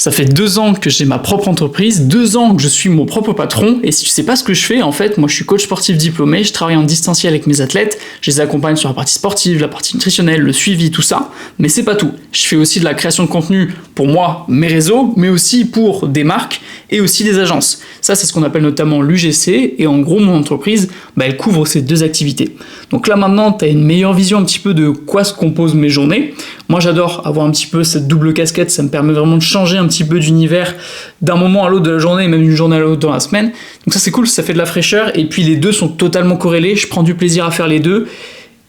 Ça fait 2 ans que j'ai ma propre entreprise, 2 ans que je suis mon propre patron, et si tu sais pas ce que je fais, en fait, moi je suis coach sportif diplômé, je travaille en distanciel avec mes athlètes, je les accompagne sur la partie sportive, la partie nutritionnelle, le suivi, tout ça, mais c'est pas tout. Je fais aussi de la création de contenu pour moi, mes réseaux, mais aussi pour des marques et aussi des agences. Ça, c'est ce qu'on appelle notamment l'UGC, et en gros, mon entreprise, elle couvre ces 2 activités. Donc là maintenant, tu as une meilleure vision un petit peu de quoi se composent mes journées. Moi, j'adore avoir un petit peu cette double casquette, ça me permet vraiment de changer un petit peu d'univers d'un moment à l'autre de la journée, même d'une journée à l'autre dans la semaine. Donc ça, c'est cool, ça fait de la fraîcheur, et puis les 2 sont totalement corrélés, je prends du plaisir à faire les 2,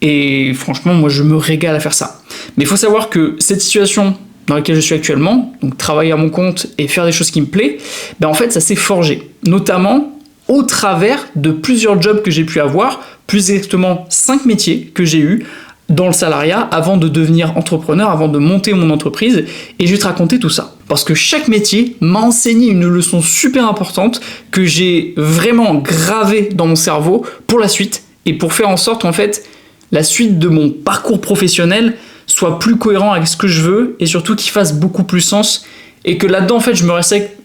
et franchement, moi, je me régale à faire ça. Mais il faut savoir que cette situation dans laquelle je suis actuellement, donc travailler à mon compte et faire des choses qui me plaisent, en fait, ça s'est forgé, notamment au travers de plusieurs jobs que j'ai pu avoir, plus exactement 5 métiers que j'ai eu dans le salariat avant de devenir entrepreneur, avant de monter mon entreprise, et je vais te raconter tout ça. Parce que chaque métier m'a enseigné une leçon super importante que j'ai vraiment gravée dans mon cerveau pour la suite, et pour faire en sorte qu'en fait, la suite de mon parcours professionnel soit plus cohérent avec ce que je veux, et surtout qu'il fasse beaucoup plus sens, et que là-dedans, en fait, je me respecte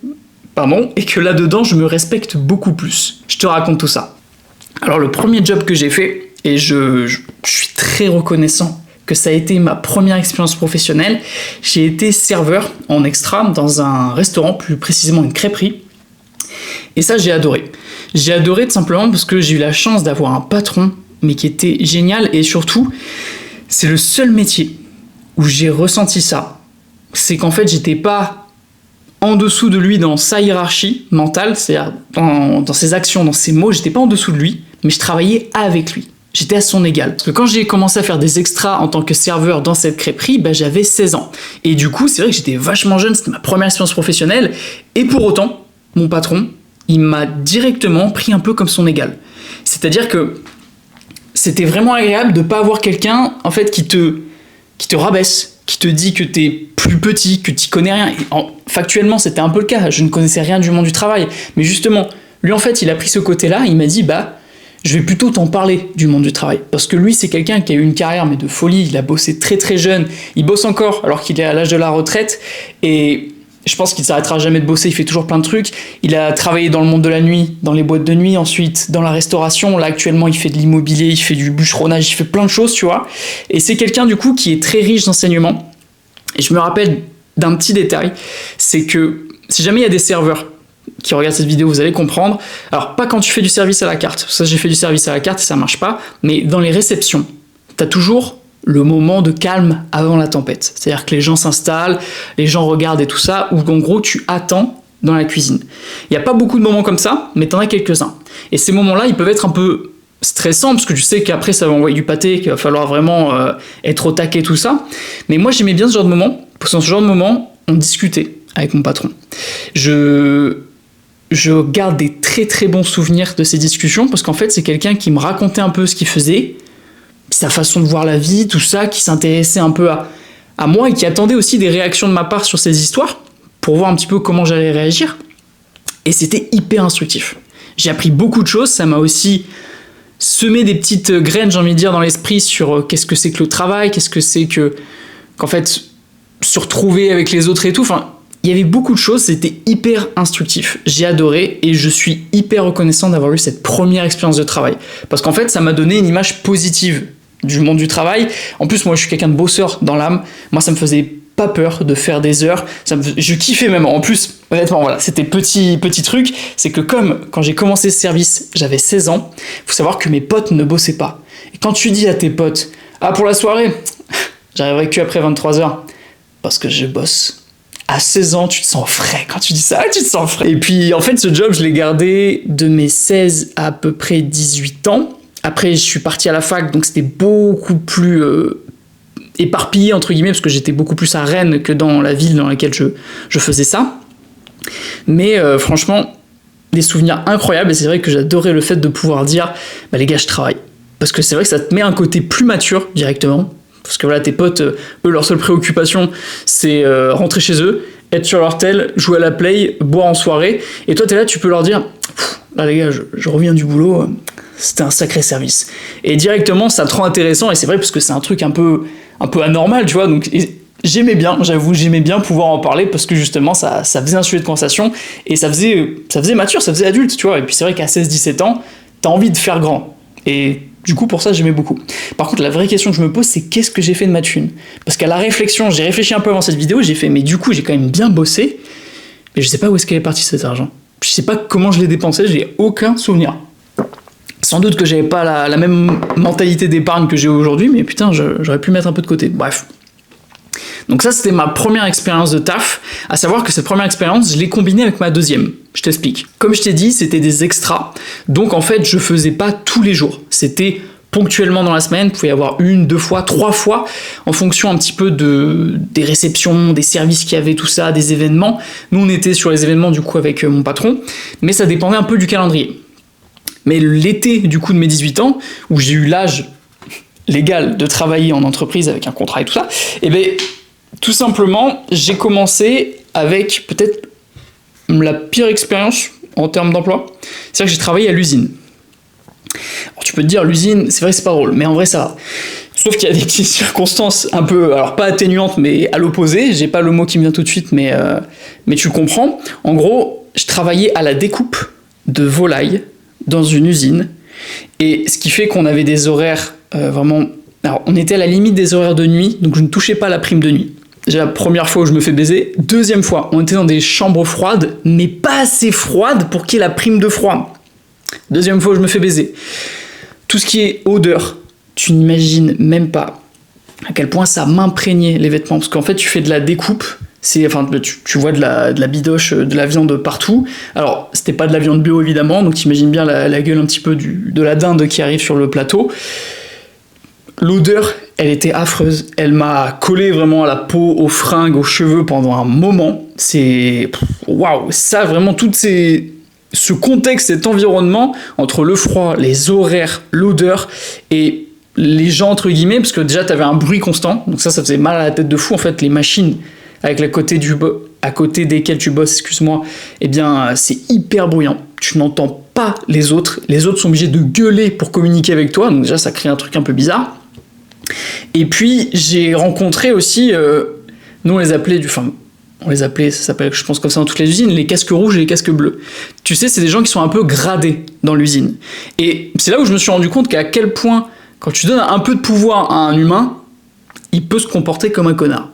beaucoup plus. Je te raconte tout ça. Alors, le premier job que j'ai fait, et je suis très reconnaissant que ça a été ma première expérience professionnelle, j'ai été serveur en extra dans un restaurant, plus précisément une crêperie, et ça, j'ai adoré. J'ai adoré tout simplement parce que j'ai eu la chance d'avoir un patron, mais qui était génial, et surtout, c'est le seul métier où j'ai ressenti ça. C'est qu'en fait, j'étais pas en dessous de lui dans sa hiérarchie mentale, c'est-à-dire dans ses actions, dans ses mots, j'étais pas en dessous de lui, mais je travaillais avec lui. J'étais à son égal. Parce que quand j'ai commencé à faire des extras en tant que serveur dans cette crêperie, j'avais 16 ans. Et du coup, c'est vrai que j'étais vachement jeune, c'était ma première expérience professionnelle, et pour autant, mon patron, il m'a directement pris un peu comme son égal. C'est-à-dire que c'était vraiment agréable de pas avoir quelqu'un en fait qui te rabaisse, qui te dit que t'es plus petit, que t'y connais rien. Factuellement, c'était un peu le cas, je ne connaissais rien du monde du travail. Mais justement, lui en fait, il a pris ce côté-là, il m'a dit je vais plutôt t'en parler du monde du travail. Parce que lui, c'est quelqu'un qui a eu une carrière mais de folie, il a bossé très très jeune, il bosse encore alors qu'il est à l'âge de la retraite, et je pense qu'il ne s'arrêtera jamais de bosser, il fait toujours plein de trucs. Il a travaillé dans le monde de la nuit, dans les boîtes de nuit, ensuite dans la restauration. Là, actuellement, il fait de l'immobilier, il fait du bûcheronnage, il fait plein de choses, tu vois. Et c'est quelqu'un, du coup, qui est très riche d'enseignement. Et je me rappelle d'un petit détail, c'est que si jamais il y a des serveurs qui regardent cette vidéo, vous allez comprendre. Alors, pas quand tu fais du service à la carte. Ça, j'ai fait du service à la carte et ça marche pas. Mais dans les réceptions, tu as toujours le moment de calme avant la tempête. C'est-à-dire que les gens s'installent, les gens regardent et tout ça, ou en gros, tu attends dans la cuisine. Il n'y a pas beaucoup de moments comme ça, mais tu en as quelques-uns. Et ces moments-là, ils peuvent être un peu stressants, parce que tu sais qu'après, ça va envoyer du pâté, qu'il va falloir vraiment être au taquet, tout ça. Mais moi, j'aimais bien ce genre de moment, parce que dans ce genre de moment, on discutait avec mon patron. Je garde des très très bons souvenirs de ces discussions, parce qu'en fait, c'est quelqu'un qui me racontait un peu ce qu'il faisait, sa façon de voir la vie, tout ça, qui s'intéressait un peu à moi et qui attendait aussi des réactions de ma part sur ces histoires pour voir un petit peu comment j'allais réagir. Et c'était hyper instructif. J'ai appris beaucoup de choses, ça m'a aussi semé des petites graines, j'ai envie de dire, dans l'esprit sur qu'est-ce que c'est que le travail, qu'est-ce que c'est qu'en fait, se retrouver avec les autres et tout. Enfin, il y avait beaucoup de choses, c'était hyper instructif. J'ai adoré et je suis hyper reconnaissant d'avoir eu cette première expérience de travail. Parce qu'en fait, ça m'a donné une image positive du monde du travail. En plus, moi, je suis quelqu'un de bosseur dans l'âme. Moi, ça me faisait pas peur de faire des heures. Je kiffais même. En plus, honnêtement, voilà, c'était petit truc. C'est que comme quand j'ai commencé ce service, j'avais 16 ans, faut savoir que mes potes ne bossaient pas. Et quand tu dis à tes potes, pour la soirée, j'arriverai que après 23h, parce que je bosse. À 16 ans, tu te sens frais. Quand tu dis ça, tu te sens frais. Et puis, en fait, ce job, je l'ai gardé de mes 16 à peu près 18 ans. Après, je suis parti à la fac, donc c'était beaucoup plus éparpillé, entre guillemets, parce que j'étais beaucoup plus à Rennes que dans la ville dans laquelle je faisais ça. Mais franchement, des souvenirs incroyables, et c'est vrai que j'adorais le fait de pouvoir dire « les gars, je travaille ». Parce que c'est vrai que ça te met un côté plus mature, directement. Parce que voilà, tes potes, eux, leur seule préoccupation, c'est rentrer chez eux, être sur leur tel, jouer à la play, boire en soirée. Et toi, t'es là, tu peux leur dire « là, les gars, je reviens du boulot, c'était un sacré service ». Et directement, ça te rend intéressant, et c'est vrai parce que c'est un truc un peu anormal, tu vois. Donc, j'aimais bien, j'avoue, j'aimais bien pouvoir en parler parce que justement ça faisait un sujet de conversation et ça faisait mature, ça faisait adulte, tu vois. Et puis c'est vrai qu'à 16-17 ans, t'as envie de faire grand. Et du coup, pour ça, j'aimais beaucoup. Par contre, la vraie question que je me pose, c'est qu'est-ce que j'ai fait de ma thune? Parce qu'à la réflexion, j'ai réfléchi un peu avant cette vidéo, j'ai fait, mais du coup, j'ai quand même bien bossé, mais je sais pas où est-ce qu'elle est partie cet argent. Je sais pas comment je l'ai dépensé, j'ai aucun souvenir. Sans doute que j'avais pas la même mentalité d'épargne que j'ai aujourd'hui, mais putain, j'aurais pu mettre un peu de côté. Bref. Donc ça, c'était ma première expérience de taf, à savoir que cette première expérience, je l'ai combinée avec ma deuxième. Je t'explique. Comme je t'ai dit, c'était des extras, donc en fait, je faisais pas tous les jours. C'était ponctuellement dans la semaine, il pouvait y avoir 1, 2 fois, 3 fois, en fonction un petit peu des réceptions, des services qu'il y avait, tout ça, des événements. Nous, on était sur les événements, du coup, avec mon patron, mais ça dépendait un peu du calendrier. Mais l'été, du coup, de mes 18 ans, où j'ai eu l'âge légal de travailler en entreprise avec un contrat et tout ça, et bien, tout simplement, j'ai commencé avec peut-être la pire expérience en termes d'emploi. C'est-à-dire que j'ai travaillé à l'usine. Alors tu peux te dire, l'usine, c'est vrai que c'est pas drôle, mais en vrai ça va. Sauf qu'il y a des petites circonstances un peu, alors pas atténuantes, mais à l'opposé. J'ai pas le mot qui me vient tout de suite, mais tu comprends. En gros, je travaillais à la découpe de volailles dans une usine. Et ce qui fait qu'on avait des horaires vraiment... Alors, on était à la limite des horaires de nuit, donc je ne touchais pas la prime de nuit. Déjà, la première fois où je me fais baiser. Deuxième fois, on était dans des chambres froides, mais pas assez froides pour qu'il y ait la prime de froid. Deuxième fois où je me fais baiser. Tout ce qui est odeur, tu n'imagines même pas à quel point ça m'imprégnait les vêtements. Parce qu'en fait, tu fais de la découpe, tu vois de la bidoche, de la viande partout. Alors, c'était pas de la viande bio évidemment, donc t'imagines bien la gueule un petit peu de la dinde qui arrive sur le plateau. L'odeur, elle était affreuse. Elle m'a collé vraiment à la peau, aux fringues, aux cheveux pendant un moment. C'est... Waouh, ça vraiment, ce contexte, cet environnement, entre le froid, les horaires, l'odeur et les gens, entre guillemets, parce que déjà, t'avais un bruit constant, donc ça faisait mal à la tête de fou. En fait, les machines avec à côté desquelles tu bosses, excuse-moi, eh bien, c'est hyper bruyant. Tu n'entends pas les autres sont obligés de gueuler pour communiquer avec toi, donc déjà, ça crée un truc un peu bizarre. Et puis, j'ai rencontré aussi, nous on les appelait, ça s'appelle, je pense comme ça dans toutes les usines, les casques rouges et les casques bleus. Tu sais, c'est des gens qui sont un peu gradés dans l'usine. Et c'est là où je me suis rendu compte qu'à quel point, quand tu donnes un peu de pouvoir à un humain, il peut se comporter comme un connard.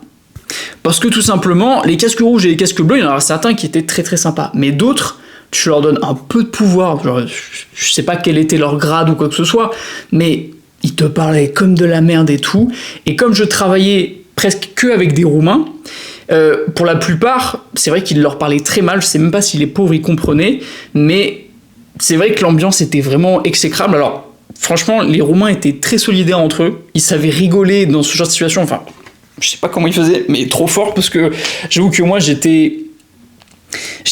Parce que tout simplement, les casques rouges et les casques bleus, il y en a certains qui étaient très très sympas. Mais d'autres, tu leur donnes un peu de pouvoir, genre, je sais pas quel était leur grade ou quoi que ce soit, mais ils te parlaient comme de la merde et tout. Et comme je travaillais presque que avec des Roumains, pour la plupart, c'est vrai qu'ils leur parlaient très mal. Je sais même pas si les pauvres y comprenaient, mais c'est vrai que l'ambiance était vraiment exécrable. Alors, franchement, les Roumains étaient très solidaires entre eux. Ils savaient rigoler dans ce genre de situation. Enfin, je sais pas comment ils faisaient, mais trop fort, parce que j'avoue que moi, j'étais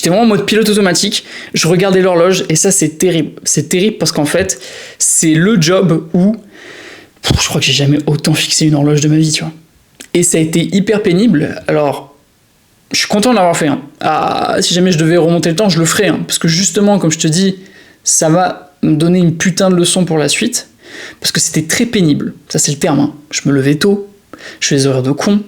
vraiment en mode pilote automatique. Je regardais l'horloge et ça, c'est terrible. C'est terrible parce qu'en fait, c'est le job où je crois que j'ai jamais autant fixé une horloge de ma vie, tu vois. Et ça a été hyper pénible. Alors, je suis content de l'avoir fait. Si jamais je devais remonter le temps, je le ferais. Parce que justement, comme je te dis, ça va me donner une putain de leçon pour la suite. Parce que c'était très pénible. Ça, c'est le terme. Je me levais tôt. Je faisais des horaires de con.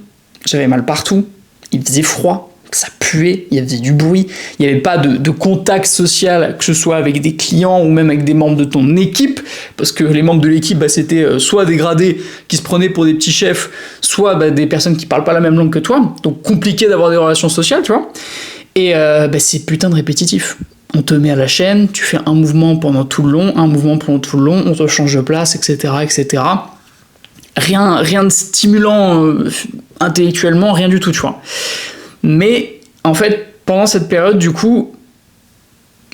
J'avais mal partout. Il faisait froid. Ça puait, il y avait du bruit, il n'y avait pas de contact social, que ce soit avec des clients ou même avec des membres de ton équipe, parce que les membres de l'équipe, c'était soit des gradés qui se prenaient pour des petits chefs, soit des personnes qui parlent pas la même langue que toi, donc compliqué d'avoir des relations sociales, tu vois. Et c'est putain de répétitif. On te met à la chaîne, tu fais un mouvement pendant tout le long, on te change de place, etc., etc. Rien de stimulant intellectuellement, rien du tout, tu vois. Mais en fait, pendant cette période, du coup,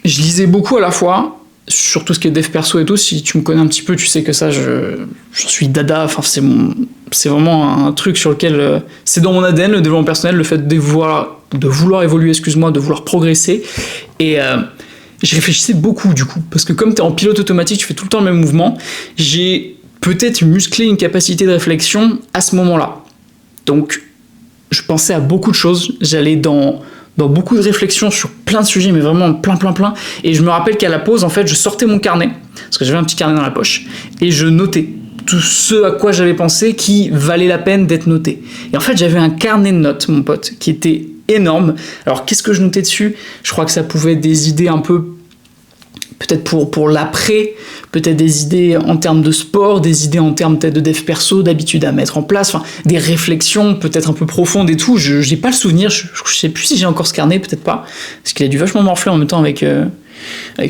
je lisais beaucoup à la fois, sur tout ce qui est dev perso et tout. Si tu me connais un petit peu, tu sais que ça, j'en suis dada. Enfin, c'est vraiment un truc sur lequel... c'est dans mon ADN, le développement personnel, le fait de vouloir évoluer, de vouloir progresser. Et je réfléchissais beaucoup, du coup. Parce que comme tu es en pilote automatique, tu fais tout le temps le même mouvement. J'ai peut-être musclé une capacité de réflexion à ce moment-là. Donc, je pensais à beaucoup de choses, j'allais dans beaucoup de réflexions sur plein de sujets, mais vraiment plein, et je me rappelle qu'à la pause, en fait, je sortais mon carnet, parce que j'avais un petit carnet dans la poche, et je notais tout ce à quoi j'avais pensé qui valait la peine d'être noté. Et en fait, j'avais un carnet de notes, mon pote, qui était énorme. Alors, qu'est-ce que je notais dessus ? Je crois que ça pouvait être des idées un peu, peut-être pour l'après, peut-être des idées en termes de sport, des idées en termes peut-être de dev perso, d'habitude à mettre en place, enfin, des réflexions peut-être un peu profondes et tout. Je n'ai pas le souvenir, je sais plus si j'ai encore ce carnet, peut-être pas, parce qu'il a dû vachement morfler en même temps avec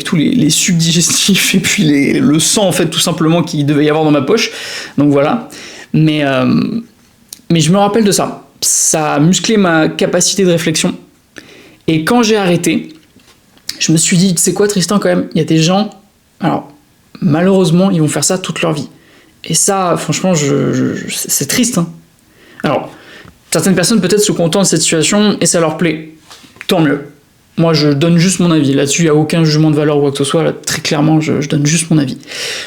tous les sucs digestifs et puis le sang, en fait, tout simplement, qu'il devait y avoir dans ma poche. Donc voilà. Mais je me rappelle de ça. Ça a musclé ma capacité de réflexion. Et quand j'ai arrêté, je me suis dit, tu sais quoi, Tristan, quand même, il y a des gens, alors, malheureusement, ils vont faire ça toute leur vie. Et ça, franchement, c'est triste. Hein. Alors, certaines personnes peut-être se contentent de cette situation et ça leur plaît. Tant mieux. Moi, je donne juste mon avis. Là-dessus, il n'y a aucun jugement de valeur ou quoi que ce soit. Là, très clairement, je donne juste mon avis.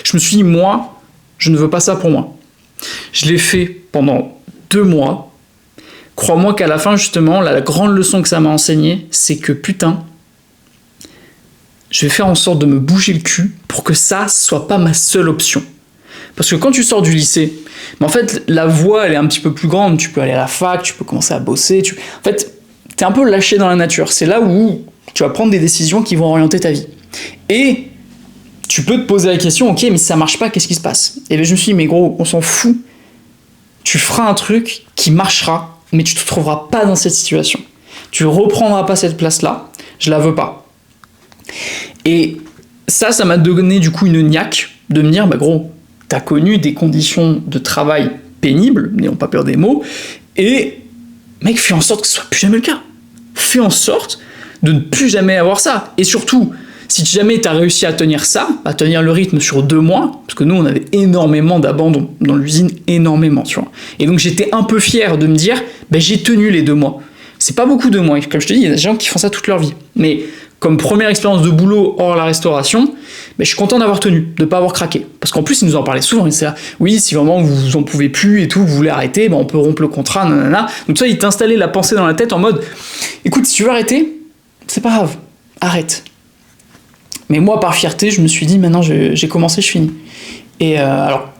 Je me suis dit, moi, je ne veux pas ça pour moi. Je l'ai fait pendant 2 mois. Crois-moi qu'à la fin, justement, la grande leçon que ça m'a enseigné, c'est que, putain, je vais faire en sorte de me bouger le cul pour que ça soit pas ma seule option. Parce que quand tu sors du lycée, en fait, la voie, elle est un petit peu plus grande. Tu peux aller à la fac, tu peux commencer à bosser. En fait, t'es un peu lâché dans la nature. C'est là où tu vas prendre des décisions qui vont orienter ta vie. Et tu peux te poser la question, ok, mais si ça marche pas, qu'est-ce qui se passe ? Et là, je me suis dit, mais gros, on s'en fout. Tu feras un truc qui marchera, mais tu te trouveras pas dans cette situation. Tu reprendras pas cette place-là. Je la veux pas. Et ça m'a donné du coup une niaque de me dire, bah gros, t'as connu des conditions de travail pénibles, n'ayons pas peur des mots, et mec, fais en sorte que ce soit plus jamais le cas. Fais en sorte de ne plus jamais avoir ça. Et surtout, si jamais t'as réussi à tenir ça, à tenir le rythme sur 2 mois, parce que nous, on avait énormément d'abandon dans l'usine, énormément, tu vois. Et donc, j'étais un peu fier de me dire, bah, j'ai tenu les 2 mois. C'est pas beaucoup de mois. Comme je te dis, il y a des gens qui font ça toute leur vie. Mais comme première expérience de boulot hors la restauration, bah, je suis content d'avoir tenu, de pas avoir craqué. Parce qu'en plus, ils nous en parlaient souvent. Ils disaient, oui, si vraiment vous en pouvez plus et tout, vous voulez arrêter, bah, on peut rompre le contrat, nanana. Donc ça, ils t'installaient la pensée dans la tête en mode, écoute, si tu veux arrêter, c'est pas grave, arrête. Mais moi, par fierté, je me suis dit, maintenant, j'ai commencé, je finis. Et alors,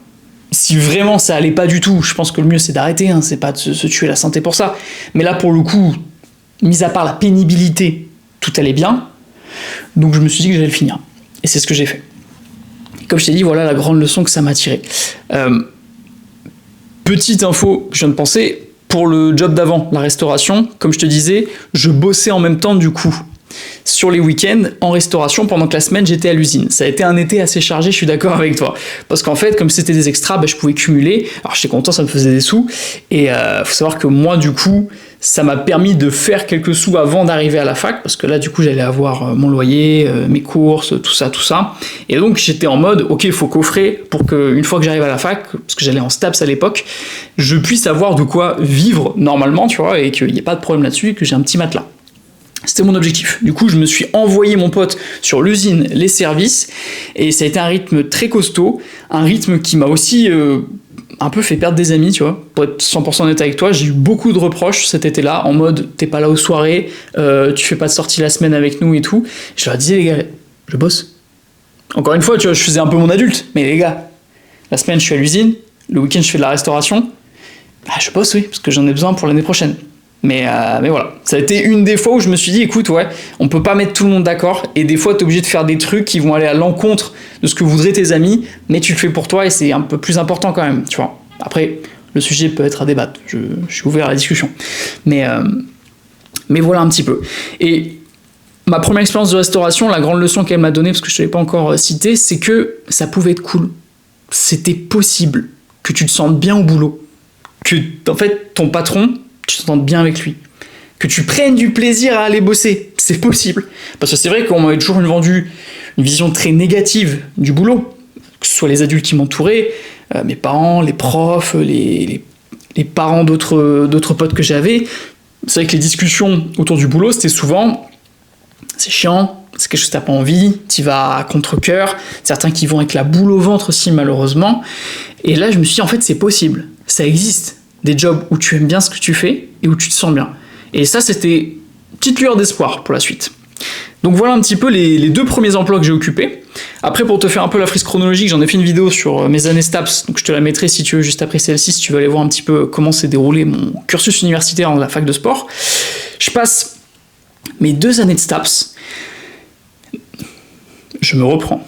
si vraiment ça allait pas du tout, je pense que le mieux, c'est d'arrêter, hein, c'est pas de se tuer la santé pour ça. Mais là, pour le coup, mis à part la pénibilité, tout allait bien. Donc, je me suis dit que j'allais le finir. Et c'est ce que j'ai fait. Comme je t'ai dit, voilà la grande leçon que ça m'a tirée. Petite info, je viens de penser, pour le job d'avant, la restauration, comme je te disais, je bossais en même temps, du coup, sur les week-ends en restauration pendant que la semaine j'étais à l'usine. Ça a été un été assez chargé, je suis d'accord avec toi. Parce qu'en fait, comme c'était des extras, bah, je pouvais cumuler. Alors j'étais content, ça me faisait des sous. Et faut savoir que moi, du coup, ça m'a permis de faire quelques sous avant d'arriver à la fac. Parce que là, du coup, j'allais avoir mon loyer, mes courses, tout ça. Et donc j'étais en mode, ok, il faut coffrer pour qu'une fois que j'arrive à la fac, parce que j'allais en STAPS à l'époque, je puisse avoir de quoi vivre normalement, tu vois, et qu'il n'y ait pas de problème là-dessus, et que j'ai un petit matelas. C'était mon objectif. Du coup, je me suis envoyé mon pote sur l'usine, les services, et ça a été un rythme très costaud, un rythme qui m'a aussi un peu fait perdre des amis, tu vois. Pour être 100% honnête avec toi, j'ai eu beaucoup de reproches cet été-là, en mode, t'es pas là aux soirées, tu fais pas de sortie la semaine avec nous et tout. Je leur disais, les gars, je bosse. Encore une fois, tu vois, je faisais un peu mon adulte, mais les gars, la semaine, je suis à l'usine, le week-end, je fais de la restauration, bah, je bosse, oui, parce que j'en ai besoin pour l'année prochaine. Mais voilà, ça a été une des fois où je me suis dit, écoute, ouais, on peut pas mettre tout le monde d'accord, et des fois, t'es obligé de faire des trucs qui vont aller à l'encontre de ce que voudraient tes amis, mais tu le fais pour toi, et c'est un peu plus important quand même, tu vois. Après, le sujet peut être à débattre, je suis ouvert à la discussion. Mais voilà un petit peu. Et ma première expérience de restauration, la grande leçon qu'elle m'a donnée, parce que je ne te l'ai pas encore cité, c'est que ça pouvait être cool. C'était possible que tu te sentes bien au boulot. Que, en fait, ton patron, tu t'entendes bien avec lui. Que tu prennes du plaisir à aller bosser. C'est possible. Parce que c'est vrai qu'on m'avait toujours vendu une vision très négative du boulot. Que ce soit les adultes qui m'entouraient, mes parents, les profs, les parents d'autres potes que j'avais. C'est vrai que les discussions autour du boulot, c'était souvent « c'est chiant, c'est quelque chose que t'as pas envie, t'y vas à contre-cœur », certains qui vont avec la boule au ventre aussi malheureusement. Et là je me suis dit en fait c'est possible, ça existe. Des jobs où tu aimes bien ce que tu fais et où tu te sens bien. Et ça, c'était une petite lueur d'espoir pour la suite. Donc voilà un petit peu les 2 premiers emplois que j'ai occupés. Après, pour te faire un peu la frise chronologique, j'en ai fait une vidéo sur mes années STAPS, donc je te la mettrai si tu veux juste après celle-ci, si tu veux aller voir un petit peu comment s'est déroulé mon cursus universitaire dans la fac de sport. Je passe mes 2 années de STAPS, je me reprends.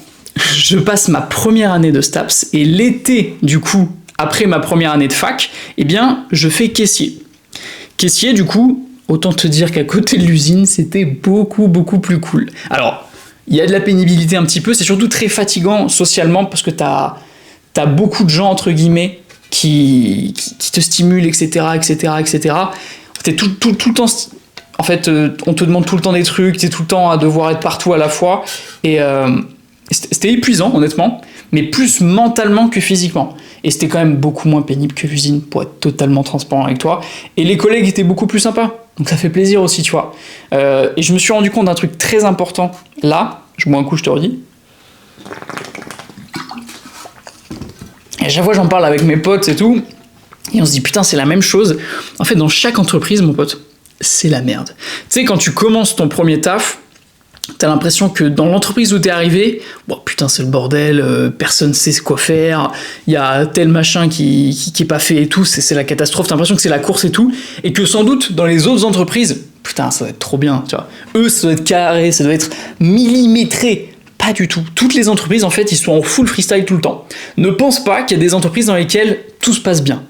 Je passe ma première année de STAPS et l'été, du coup, après ma première année de fac, eh bien, je fais caissier. Caissier, du coup, autant te dire qu'à côté de l'usine, c'était beaucoup plus cool. Alors, il y a de la pénibilité un petit peu, c'est surtout très fatigant socialement parce que t'as beaucoup de gens, entre guillemets, qui te stimulent, etc. T'es tout le temps... En fait, on te demande tout le temps des trucs, t'es tout le temps à devoir être partout à la fois, et c'était épuisant, honnêtement, mais plus mentalement que physiquement. Et c'était quand même beaucoup moins pénible que l'usine, pour être totalement transparent avec toi. Et les collègues étaient beaucoup plus sympas, donc ça fait plaisir aussi, tu vois. Et je me suis rendu compte d'un truc très important, là, je bois un coup, je te redis. Et à chaque fois, j'en parle avec mes potes et tout, et on se dit, putain, c'est la même chose. En fait, dans chaque entreprise, mon pote, c'est la merde. Tu sais, quand tu commences ton premier taf, t'as l'impression que dans l'entreprise où t'es arrivé, bon putain c'est le bordel, personne sait quoi faire, il y a tel machin qui est pas fait et tout, c'est la catastrophe, t'as l'impression que c'est la course et tout, et que sans doute dans les autres entreprises, putain ça doit être trop bien, tu vois, eux ça doit être carré, ça doit être millimétré. Pas du tout. Toutes les entreprises en fait ils sont en full freestyle tout le temps. Ne pense pas qu'il y a des entreprises dans lesquelles tout se passe bien.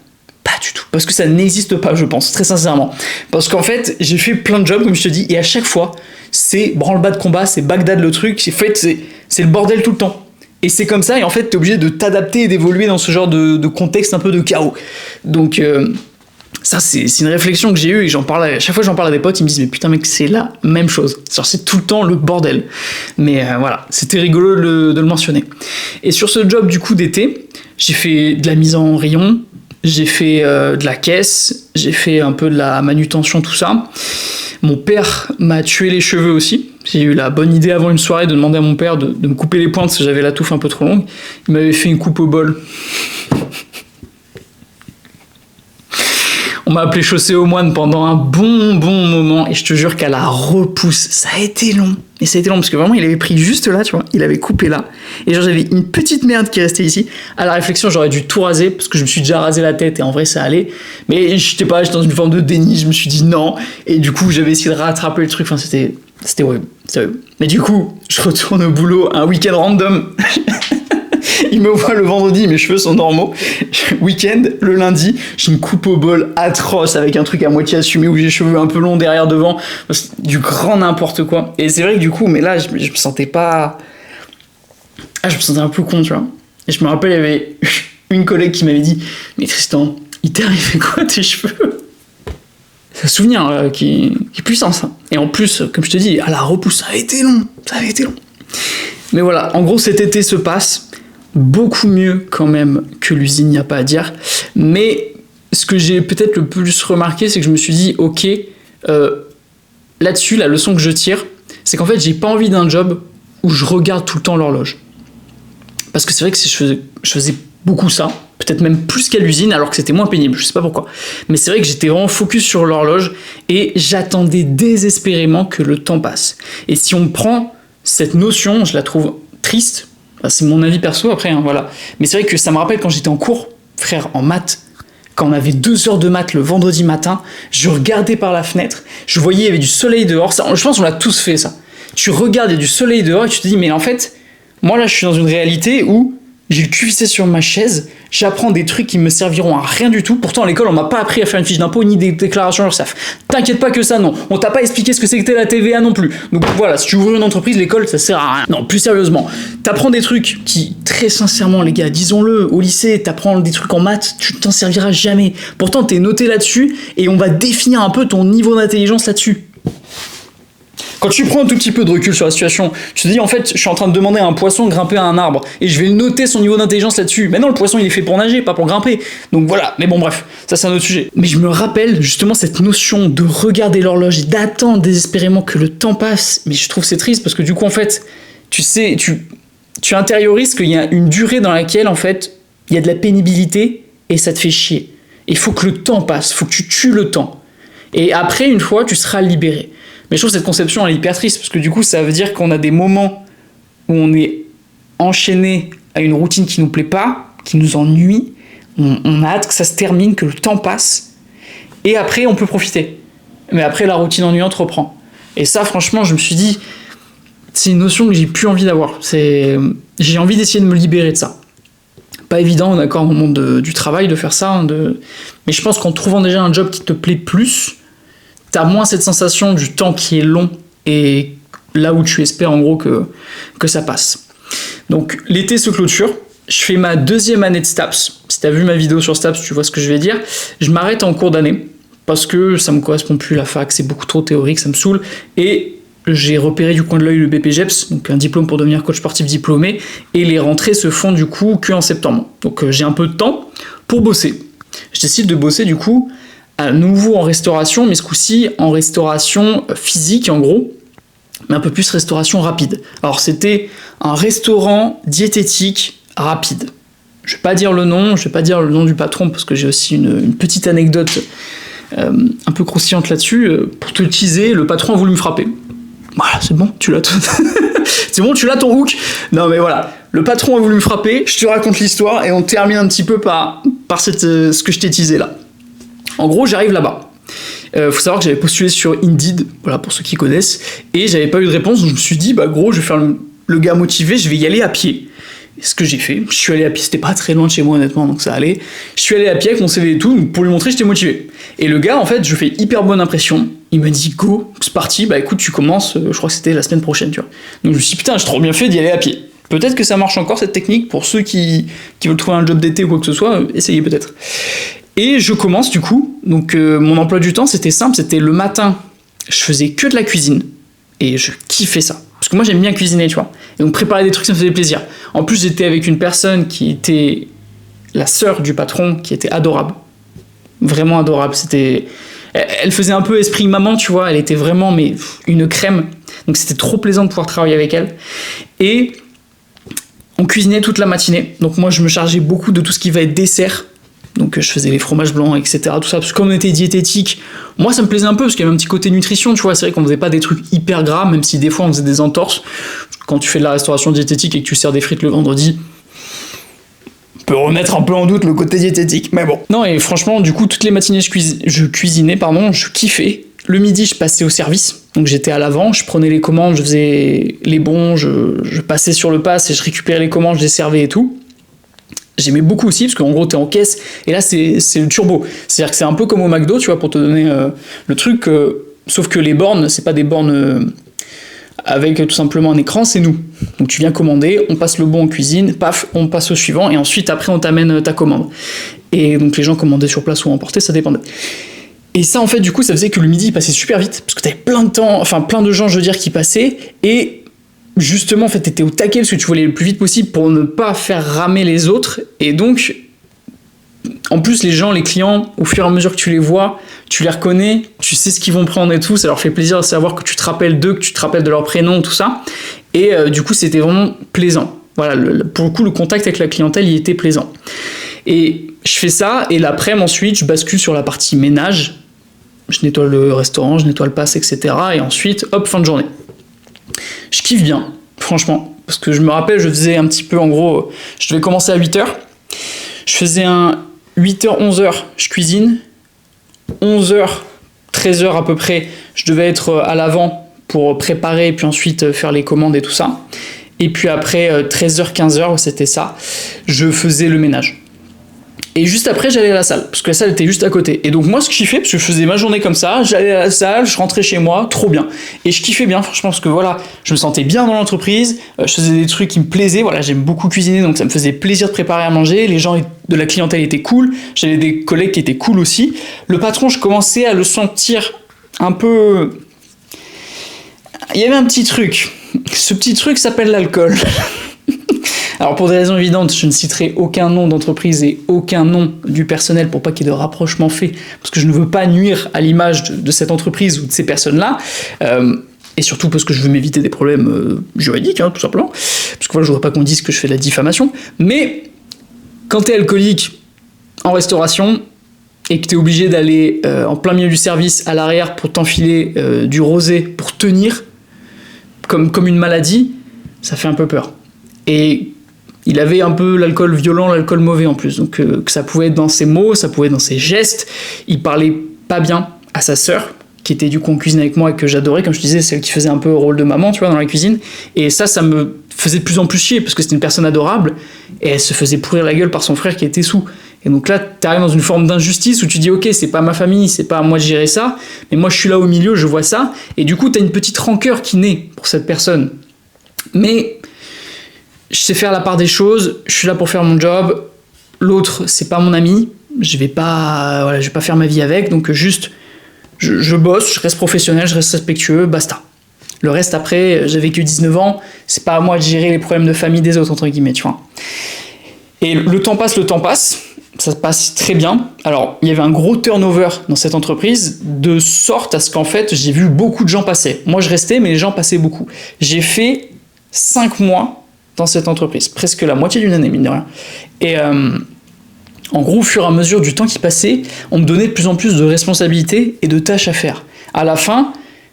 Pas du tout. Parce que ça n'existe pas, je pense, très sincèrement. Parce qu'en fait, j'ai fait plein de jobs, comme je te dis, et à chaque fois, c'est branle-bas de combat, c'est Bagdad le truc, c'est le bordel tout le temps. Et c'est comme ça, et en fait, t'es obligé de t'adapter et d'évoluer dans ce genre de contexte un peu de chaos. Donc, ça, c'est une réflexion que j'ai eue, et à chaque fois que j'en parle à des potes, ils me disent, mais putain, mec, c'est la même chose. Genre, c'est tout le temps le bordel. Mais voilà, c'était rigolo de le mentionner. Et sur ce job, du coup, d'été, j'ai fait de la mise en rayon, j'ai fait de la caisse, j'ai fait un peu de la manutention, tout ça. Mon père m'a tué les cheveux aussi. J'ai eu la bonne idée avant une soirée de demander à mon père de me couper les pointes parce que j'avais la touffe un peu trop longue. Il m'avait fait une coupe au bol. On m'a appelé chaussée aux moines pendant un bon moment et je te jure qu'à la repousse, ça a été long. Et ça a été long parce que vraiment il avait pris juste là, tu vois, il avait coupé là. Et genre j'avais une petite merde qui restait ici. À la réflexion, j'aurais dû tout raser parce que je me suis déjà rasé la tête et en vrai ça allait. Mais j'étais dans une forme de déni, je me suis dit non. Et du coup j'avais essayé de rattraper le truc, enfin c'était horrible. Mais du coup, je retourne au boulot un week-end random. Il me voit le vendredi, mes cheveux sont normaux. Week-end, le lundi, j'ai une coupe au bol atroce avec un truc à moitié assumé où j'ai les cheveux un peu longs derrière devant. Du grand n'importe quoi. Et c'est vrai que du coup, mais là, je me sentais pas... Ah, je me sentais un peu con, tu vois. Et je me rappelle, il y avait une collègue qui m'avait dit « Mais Tristan, il t'est arrivé quoi tes cheveux ?» C'est un souvenir qui est puissant, ça. Et en plus, comme je te dis, à la repousse, ça a été long. Mais voilà, en gros, cet été se passe... beaucoup mieux quand même que l'usine, il n'y a pas à dire. Mais ce que j'ai peut-être le plus remarqué, c'est que je me suis dit, ok, là-dessus, la leçon que je tire, c'est qu'en fait, j'ai pas envie d'un job où je regarde tout le temps l'horloge. Parce que c'est vrai que je faisais beaucoup ça, peut-être même plus qu'à l'usine, alors que c'était moins pénible, je sais pas pourquoi. Mais c'est vrai que j'étais vraiment focus sur l'horloge et j'attendais désespérément que le temps passe. Et si on prend cette notion, je la trouve triste. C'est mon avis perso après, hein, voilà. Mais c'est vrai que ça me rappelle quand j'étais en cours, frère, en maths, quand on avait 2 heures de maths le vendredi matin, je regardais par la fenêtre, je voyais il y avait du soleil dehors, ça, je pense qu'on l'a tous fait ça. Tu regardes, il y a du soleil dehors et tu te dis, mais en fait, moi là je suis dans une réalité où j'ai le cul vissé sur ma chaise, j'apprends des trucs qui me serviront à rien du tout. Pourtant à l'école on m'a pas appris à faire une fiche d'impôt ni des déclarations URSSAF. T'inquiète pas que ça non, on t'a pas expliqué ce que c'était la TVA non plus. Donc voilà, si tu ouvres une entreprise, l'école ça sert à rien. Non, plus sérieusement, t'apprends des trucs qui, très sincèrement les gars, disons-le, au lycée t'apprends des trucs en maths, tu t'en serviras jamais. Pourtant t'es noté là-dessus et on va définir un peu ton niveau d'intelligence là-dessus. Quand tu prends un tout petit peu de recul sur la situation, tu te dis en fait, je suis en train de demander à un poisson de grimper à un arbre et je vais noter son niveau d'intelligence là-dessus. Mais non, le poisson il est fait pour nager, pas pour grimper. Donc voilà, mais bon bref, ça c'est un autre sujet. Mais je me rappelle justement cette notion de regarder l'horloge et d'attendre désespérément que le temps passe. Mais je trouve c'est triste parce que du coup en fait, tu sais, tu intériorises qu'il y a une durée dans laquelle en fait, il y a de la pénibilité et ça te fait chier. Et il faut que le temps passe, il faut que tu tues le temps. Et après, une fois, tu seras libéré. Mais je trouve que cette conception elle est hyper triste parce que du coup ça veut dire qu'on a des moments où on est enchaîné à une routine qui nous plaît pas, qui nous ennuie. On a hâte que ça se termine, que le temps passe. Et après, on peut profiter. Mais après, la routine ennuyante reprend. Et ça, franchement, je me suis dit, c'est une notion que j'ai plus envie d'avoir. J'ai envie d'essayer de me libérer de ça. Pas évident, d'accord, au monde du travail, de faire ça. Mais je pense qu'en trouvant déjà un job qui te plaît plus, t'as moins cette sensation du temps qui est long et là où tu espères en gros que ça passe. Donc l'été se clôture. Je fais ma 2e année de STAPS. Si t'as vu ma vidéo sur STAPS, tu vois ce que je vais dire. Je m'arrête en cours d'année parce que ça me correspond plus, la fac, c'est beaucoup trop théorique, ça me saoule. Et j'ai repéré du coin de l'œil le BPGEPS, donc un diplôme pour devenir coach sportif diplômé, et les rentrées se font du coup qu'en septembre. Donc j'ai un peu de temps pour bosser. Je décide de bosser du coup à nouveau en restauration, mais ce coup-ci en restauration physique en gros, mais un peu plus restauration rapide. Alors c'était un restaurant diététique rapide. Je vais pas dire le nom, je vais pas dire le nom du patron parce que j'ai aussi une petite anecdote un peu croustillante là-dessus. Pour te teaser, le patron a voulu me frapper. Voilà, c'est bon, tu l'as tout. C'est bon, tu l'as ton hook. Non mais voilà, le patron a voulu me frapper, je te raconte l'histoire et on termine un petit peu par ce que je t'ai teasé là. En gros, j'arrive là-bas. Faut savoir que j'avais postulé sur Indeed, voilà pour ceux qui connaissent, et j'avais pas eu de réponse, donc je me suis dit, bah gros, je vais faire le gars motivé, je vais y aller à pied. Et ce que j'ai fait, je suis allé à pied, c'était pas très loin de chez moi honnêtement, donc ça allait. Je suis allé à pied avec mon CV et tout, pour lui montrer que j'étais motivé. Et le gars, en fait, je fais hyper bonne impression. Il me dit go, c'est parti, bah écoute, tu commences, je crois que c'était la semaine prochaine, tu vois. Donc je me suis dit, putain, j'ai trop bien fait d'y aller à pied. Peut-être que ça marche encore cette technique, pour ceux qui veulent trouver un job d'été ou quoi que ce soit, essayez peut-être. Et je commence du coup, donc mon emploi du temps c'était simple, c'était le matin, je faisais que de la cuisine, et je kiffais ça. Parce que moi j'aime bien cuisiner, tu vois. Et donc préparer des trucs, ça me faisait plaisir. En plus j'étais avec une personne qui était la sœur du patron, qui était adorable. Vraiment adorable. Elle faisait un peu esprit maman, tu vois, elle était vraiment une crème. Donc c'était trop plaisant de pouvoir travailler avec elle. Et on cuisinait toute la matinée. Donc moi je me chargeais beaucoup de tout ce qui va être dessert. Donc je faisais les fromages blancs, etc. Tout ça, parce que comme on était diététique, moi ça me plaisait un peu, parce qu'il y avait un petit côté nutrition, tu vois. C'est vrai qu'on faisait pas des trucs hyper gras, même si des fois on faisait des entorses. Quand tu fais de la restauration diététique et que tu sers des frites le vendredi, on peut remettre un peu en doute le côté diététique, mais bon. Non, et franchement, du coup, toutes les matinées je cuisinais, je kiffais. Le midi, je passais au service, donc j'étais à l'avant, je prenais les commandes, je faisais les bons, je passais sur le pass et je récupérais les commandes, je les servais et tout. J'aimais beaucoup aussi, parce qu'en gros, t'es en caisse, et là, c'est le turbo. C'est-à-dire que c'est un peu comme au McDo, tu vois, pour te donner le truc, sauf que les bornes, c'est pas des bornes avec tout simplement un écran, c'est nous. Donc tu viens commander, on passe le bon en cuisine, paf, on passe au suivant, et ensuite, après, on t'amène ta commande. Et donc les gens commandaient sur place ou emportaient, ça dépendait. Et ça, en fait, du coup, ça faisait que le midi, il passait super vite, parce que t'avais plein de gens, je veux dire, qui passaient, et justement, en fait, t'étais au taquet parce que tu voulais le plus vite possible pour ne pas faire ramer les autres. Et donc, en plus, les gens, les clients, au fur et à mesure que tu les vois, tu les reconnais, tu sais ce qu'ils vont prendre et tout. Ça leur fait plaisir de savoir que tu te rappelles d'eux, que tu te rappelles de leur prénom, tout ça. Et du coup, c'était vraiment plaisant. Voilà, pour le coup, le contact avec la clientèle, il était plaisant. Et je fais ça, et l'après-midi, ensuite, je bascule sur la partie ménage. Je nettoie le restaurant, je nettoie le pass, etc. Et ensuite, hop, fin de journée. Je kiffe bien, franchement, parce que je me rappelle, je faisais un petit peu, en gros, je devais commencer à 8h, je faisais un 8h, 11h, je cuisine, 11h, 13h à peu près, je devais être à l'avant pour préparer, puis ensuite faire les commandes et tout ça, et puis après 13h, 15h, c'était ça, je faisais le ménage. Et juste après, j'allais à la salle, parce que la salle était juste à côté. Et donc moi, ce que je kiffais, parce que je faisais ma journée comme ça, j'allais à la salle, je rentrais chez moi, trop bien. Et je kiffais bien, franchement, parce que voilà, je me sentais bien dans l'entreprise, je faisais des trucs qui me plaisaient, voilà, j'aime beaucoup cuisiner, donc ça me faisait plaisir de préparer à manger, les gens de la clientèle étaient cool, j'avais des collègues qui étaient cool aussi. Le patron, je commençais à le sentir un peu... Il y avait un petit truc. Ce petit truc s'appelle l'alcool. Alors pour des raisons évidentes, je ne citerai aucun nom d'entreprise et aucun nom du personnel pour pas qu'il y ait de rapprochement fait, parce que je ne veux pas nuire à l'image de cette entreprise ou de ces personnes-là, et surtout parce que je veux m'éviter des problèmes juridiques, tout simplement, parce que voilà, je voudrais pas qu'on dise que je fais de la diffamation, mais quand tu es alcoolique en restauration, et que tu es obligé d'aller en plein milieu du service à l'arrière pour t'enfiler du rosé pour tenir, comme une maladie, ça fait un peu peur. Et il avait un peu l'alcool violent, l'alcool mauvais en plus. Donc que ça pouvait être dans ses mots, ça pouvait être dans ses gestes. Il parlait pas bien à sa sœur, qui était du coup en cuisine avec moi et que j'adorais, comme je te disais, celle qui faisait un peu le rôle de maman, tu vois, dans la cuisine. Et ça me faisait de plus en plus chier, parce que c'était une personne adorable, et elle se faisait pourrir la gueule par son frère qui était sous. Et donc là, t'arrives dans une forme d'injustice où tu dis, ok, c'est pas ma famille, c'est pas à moi de gérer ça, mais moi je suis là au milieu, je vois ça, et du coup t'as une petite rancœur qui naît pour cette personne. Mais je sais faire la part des choses, je suis là pour faire mon job, l'autre c'est pas mon ami, je vais pas faire ma vie avec, donc juste je bosse, je reste professionnel, je reste respectueux, basta. Le reste après, j'avais que 19 ans, c'est pas à moi de gérer les problèmes de famille des autres, entre guillemets, tu vois. Et le temps passe, ça se passe très bien. Alors, il y avait un gros turnover dans cette entreprise, de sorte à ce qu'en fait, j'ai vu beaucoup de gens passer. Moi, je restais, mais les gens passaient beaucoup. J'ai fait 5 mois dans cette entreprise, presque la moitié d'une année, mine de rien. Et en gros, au fur et à mesure du temps qui passait, on me donnait de plus en plus de responsabilités et de tâches à faire. À la fin,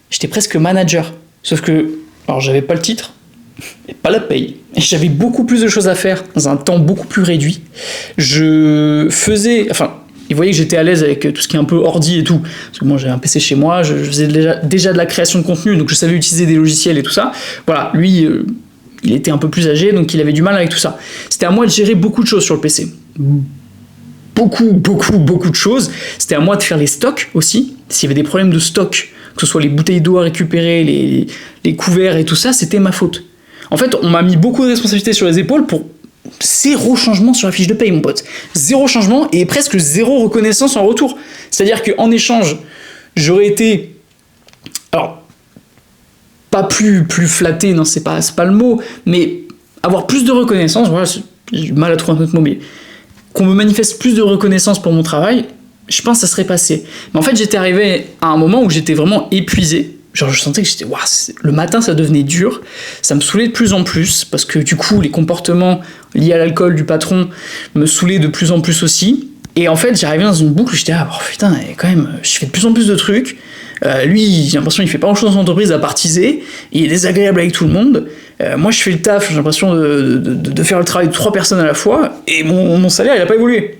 j'étais presque manager. Sauf que, alors j'avais pas le titre, et pas la paye. Et j'avais beaucoup plus de choses à faire dans un temps beaucoup plus réduit. Ils voyaient que j'étais à l'aise avec tout ce qui est un peu ordi et tout. Parce que moi, j'avais un PC chez moi, je faisais déjà de la création de contenu, donc je savais utiliser des logiciels et tout ça. Voilà, lui, il était un peu plus âgé, donc il avait du mal avec tout ça. C'était à moi de gérer beaucoup de choses sur le PC. Beaucoup de choses. C'était à moi de faire les stocks aussi. S'il y avait des problèmes de stock, que ce soit les bouteilles d'eau à récupérer, les couverts et tout ça, c'était ma faute. En fait, on m'a mis beaucoup de responsabilités sur les épaules pour 0 changement sur la fiche de paye, mon pote. 0 changement et presque 0 reconnaissance en retour. C'est-à-dire qu'en échange, j'aurais été... Alors, pas plus flatté, non, c'est pas le mot, mais avoir plus de reconnaissance, voilà, j'ai du mal à trouver un autre mot, mais qu'on me manifeste plus de reconnaissance pour mon travail, je pense que ça serait passé. Mais en fait, j'étais arrivé à un moment où j'étais vraiment épuisé. Genre, je sentais que j'étais... le matin, ça devenait dur. Ça me saoulait de plus en plus, parce que du coup, les comportements liés à l'alcool du patron me saoulaient de plus en plus aussi. Et en fait, j'arrivais dans une boucle où j'étais putain, quand même, je fais de plus en plus de trucs. Lui, j'ai l'impression qu'il fait pas grand-chose dans son entreprise à part teaser. Il est désagréable avec tout le monde. Moi, je fais le taf, j'ai l'impression de faire le travail de 3 personnes à la fois. Et mon salaire, il a pas évolué.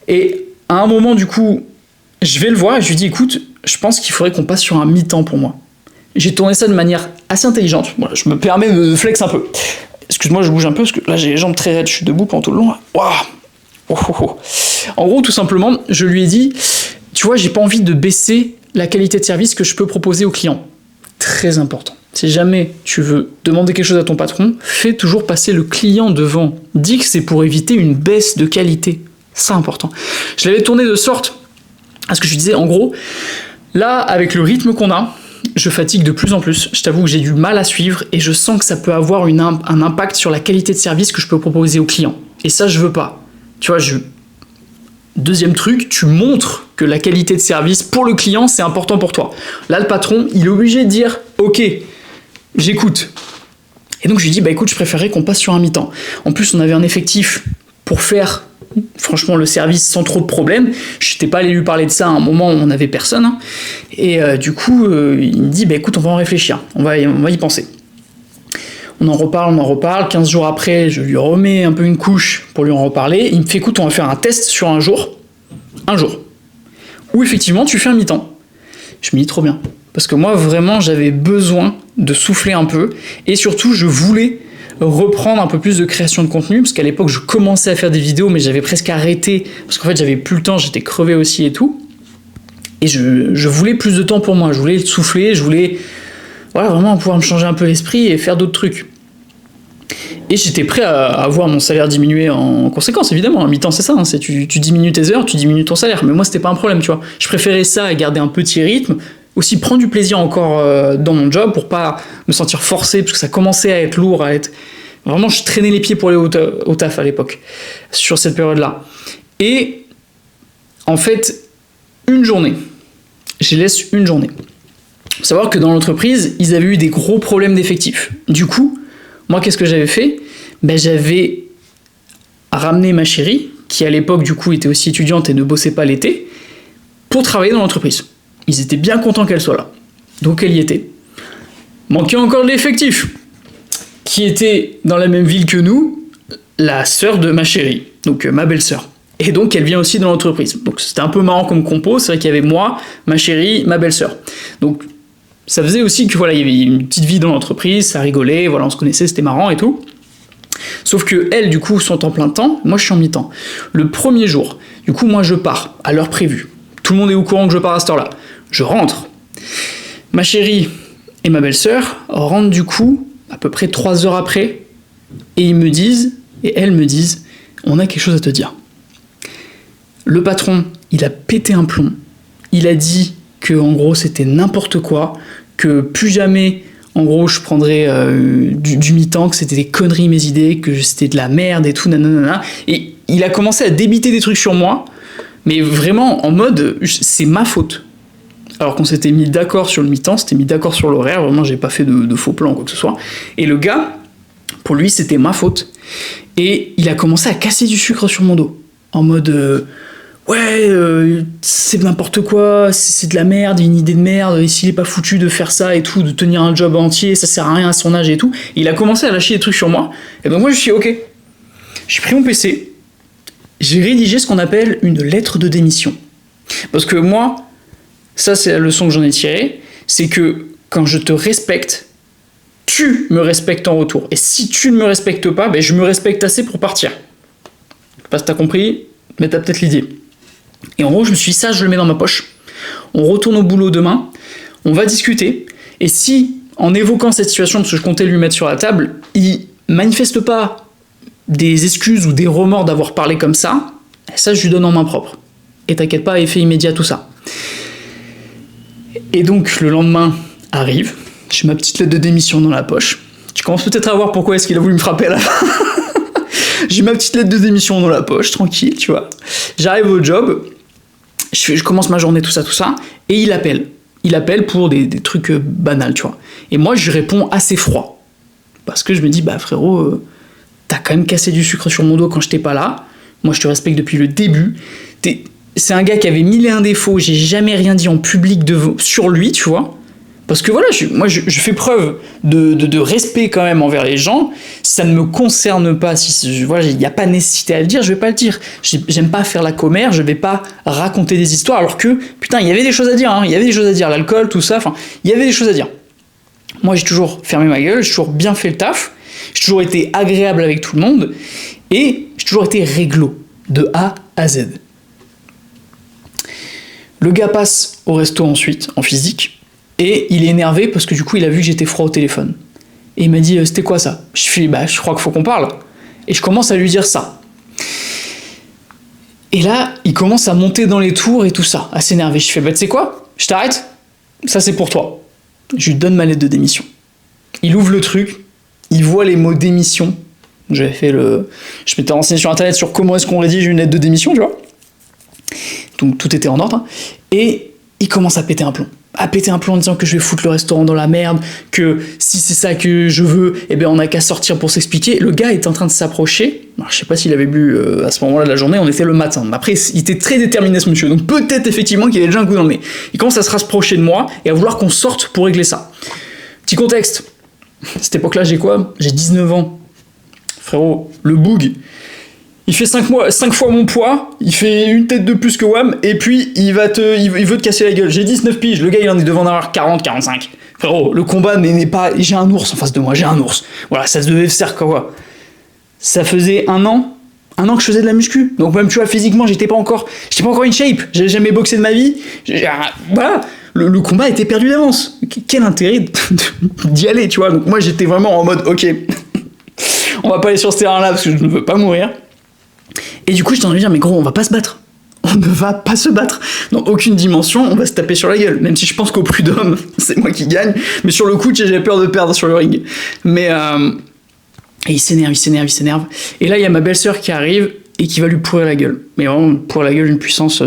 Et à un moment, du coup, je vais le voir et je lui dis, écoute, je pense qu'il faudrait qu'on passe sur un mi-temps pour moi. J'ai tourné ça de manière assez intelligente. Voilà, je me permets de flex un peu. Excuse-moi, je bouge un peu parce que là, j'ai les jambes très raides. Je suis debout pendant tout le long. Waouh. En gros, tout simplement, je lui ai dit, tu vois, j'ai pas envie de baisser la qualité de service que je peux proposer aux clients. Très important. Si jamais tu veux demander quelque chose à ton patron, fais toujours passer le client devant. Dis que c'est pour éviter une baisse de qualité. C'est important. Je l'avais tourné de sorte à ce que je disais, en gros, là, avec le rythme qu'on a, je fatigue de plus en plus. Je t'avoue que j'ai du mal à suivre et je sens que ça peut avoir un impact sur la qualité de service que je peux proposer aux clients. Et ça, je veux pas. Tu vois, Deuxième truc, tu montres que la qualité de service pour le client, c'est important pour toi. Là, le patron, il est obligé de dire « Ok, j'écoute ». Et donc, je lui dis « Écoute, je préférerais qu'on passe sur un mi-temps ». En plus, on avait un effectif pour faire, franchement, le service sans trop de problèmes. Je n'étais pas allé lui parler de ça à un moment où on n'avait personne. Hein. Et du coup, il me dit « Écoute, on va en réfléchir, on va y penser ». On en reparle, 15 jours après, je lui remets un peu une couche pour lui en reparler, il me fait, écoute, on va faire un test sur un jour, où effectivement tu fais un mi-temps. Je me dis, trop bien, parce que moi, vraiment, j'avais besoin de souffler un peu, et surtout, je voulais reprendre un peu plus de création de contenu, parce qu'à l'époque, je commençais à faire des vidéos, mais j'avais presque arrêté, parce qu'en fait, j'avais plus le temps, j'étais crevé aussi et tout, et je voulais plus de temps pour moi, je voulais souffler, je voulais... Voilà, vraiment pouvoir me changer un peu l'esprit et faire d'autres trucs. Et j'étais prêt à voir mon salaire diminuer en conséquence, évidemment. À mi-temps, c'est ça, hein, tu diminues tes heures, tu diminues ton salaire. Mais moi, c'était pas un problème, tu vois. Je préférais ça et garder un petit rythme. Aussi prendre du plaisir encore dans mon job pour pas me sentir forcé, parce que ça commençait à être lourd, Vraiment, je traînais les pieds pour aller au taf à l'époque, sur cette période-là. Et en fait, je laisse une journée. Faut savoir que dans l'entreprise, ils avaient eu des gros problèmes d'effectifs. Du coup, moi, qu'est-ce que j'avais fait ? J'avais ramené ma chérie, qui à l'époque, du coup, était aussi étudiante et ne bossait pas l'été, pour travailler dans l'entreprise. Ils étaient bien contents qu'elle soit là. Donc, elle y était. Manquait encore de l'effectif. qui était dans la même ville que nous, la sœur de ma chérie, donc ma belle-sœur. Et donc elle vient aussi de l'entreprise. Donc c'était un peu marrant comme compo, c'est vrai qu'il y avait moi, ma chérie, ma belle-sœur. Donc ça faisait aussi que voilà, il y avait une petite vie dans l'entreprise, ça rigolait, voilà, on se connaissait, c'était marrant et tout. Sauf que elles, du coup, sont en plein temps, moi je suis en mi-temps. Le premier jour, du coup, moi je pars à l'heure prévue. Tout le monde est au courant que je pars à cette heure-là. Je rentre. Ma chérie et ma belle-sœur rentrent du coup à peu près 3 heures après et elles me disent, on a quelque chose à te dire. Le patron, il a pété un plomb. Il a dit que en gros c'était n'importe quoi, que plus jamais en gros je prendrais du mi-temps, que c'était des conneries mes idées, que c'était de la merde et tout, nanana. Et il a commencé à débiter des trucs sur moi, mais vraiment en mode c'est ma faute. Alors qu'on s'était mis d'accord sur le mi-temps, s'était mis d'accord sur l'horaire, vraiment j'ai pas fait de faux plans ou quoi que ce soit. Et le gars, pour lui c'était ma faute. Et il a commencé à casser du sucre sur mon dos. En mode c'est n'importe quoi, c'est de la merde, une idée de merde, et s'il est pas foutu de faire ça et tout, de tenir un job entier, ça sert à rien à son âge et tout. Et il a commencé à lâcher des trucs sur moi. Et donc moi je suis ok. J'ai pris mon PC, j'ai rédigé ce qu'on appelle une lettre de démission. Parce que moi, ça c'est la leçon que j'en ai tirée, c'est que quand je te respecte, tu me respectes en retour. Et si tu ne me respectes pas, ben je me respecte assez pour partir. Je sais pas si t'as compris, mais t'as peut-être l'idée. Et en gros, je me suis dit, ça, je le mets dans ma poche. On retourne au boulot demain, on va discuter. Et si, en évoquant cette situation, parce que je comptais lui mettre sur la table, il manifeste pas des excuses ou des remords d'avoir parlé comme ça je lui donne en main propre. Et t'inquiète pas, effet immédiat, tout ça. Et donc, le lendemain arrive, j'ai ma petite lettre de démission dans la poche. Tu commences peut-être à voir pourquoi est-ce qu'il a voulu me frapper à la fin. J'ai ma petite lettre de démission dans la poche, tranquille, tu vois. J'arrive au job, je commence ma journée, tout ça, et il appelle. Il appelle pour des trucs banals, tu vois. Et moi, je lui réponds assez froid. Parce que je me dis, bah frérot, t'as quand même cassé du sucre sur mon dos quand j'étais pas là. Moi, je te respecte depuis le début. C'est un gars qui avait 1001 défauts, j'ai jamais rien dit en public sur lui, tu vois. Parce que voilà, je fais preuve de respect quand même envers les gens. Si ça ne me concerne pas, voilà, il n'y a pas nécessité à le dire, je vais pas le dire. J'aime pas faire la commère, je vais pas raconter des histoires, alors que, putain, il y avait des choses à dire, hein, il y avait des choses à dire, l'alcool, tout ça, enfin, il y avait des choses à dire. Moi, j'ai toujours fermé ma gueule, j'ai toujours bien fait le taf, j'ai toujours été agréable avec tout le monde, et j'ai toujours été réglo, de A à Z. Le gars passe au resto ensuite, en physique, et il est énervé parce que du coup il a vu que j'étais froid au téléphone. Et il m'a dit c'était quoi ça ? Je fais je crois qu'il faut qu'on parle. Et je commence à lui dire ça. Et là il commence à monter dans les tours et tout ça, à s'énerver. Je fais tu sais quoi ? Je t'arrête ? Ça c'est pour toi. Je lui donne ma lettre de démission. Il ouvre le truc, il voit les mots démission. Je m'étais renseigné sur internet sur comment est-ce qu'on rédige une lettre de démission, tu vois. Donc tout était en ordre. Hein. Et il commence à péter un plomb. En disant que je vais foutre le restaurant dans la merde, que si c'est ça que je veux, eh ben on n'a qu'à sortir pour s'expliquer. Le gars est en train de s'approcher. Alors, je sais pas s'il avait bu à ce moment-là de la journée, on était le matin. Mais après, il était très déterminé ce monsieur, donc peut-être effectivement qu'il avait déjà un coup dans le nez. Il commence à se rapprocher de moi et à vouloir qu'on sorte pour régler ça. Petit contexte. À cette époque-là, j'ai quoi ? J'ai 19 ans. Frérot, le boug. Il fait 5 fois mon poids, il fait une tête de plus que Wam, et puis il veut te casser la gueule. J'ai 19 piges, le gars il en est devant en avoir 40, 45. Frérot, le combat n'est pas... J'ai un ours en face de moi, j'ai un ours. Voilà, ça se devait faire quoi. Ça faisait un an que je faisais de la muscu. Donc même, tu vois, physiquement, j'étais pas encore in shape. J'avais jamais boxé de ma vie. Voilà, le combat était perdu d'avance. Quel intérêt d'y aller, tu vois. Donc moi, j'étais vraiment en mode, ok, on va pas aller sur ce terrain-là parce que je ne veux pas mourir. Et du coup, j'étais en train de dire, mais gros, on va pas se battre. On ne va pas se battre. Dans aucune dimension, on va se taper sur la gueule. Même si je pense qu'au prud'homme, c'est moi qui gagne. Mais sur le coup, j'avais peur de perdre sur le ring. Mais, et il s'énerve. Et là, il y a ma belle-sœur qui arrive et qui va lui pourrir la gueule. Mais vraiment, pourrir la gueule d'une puissance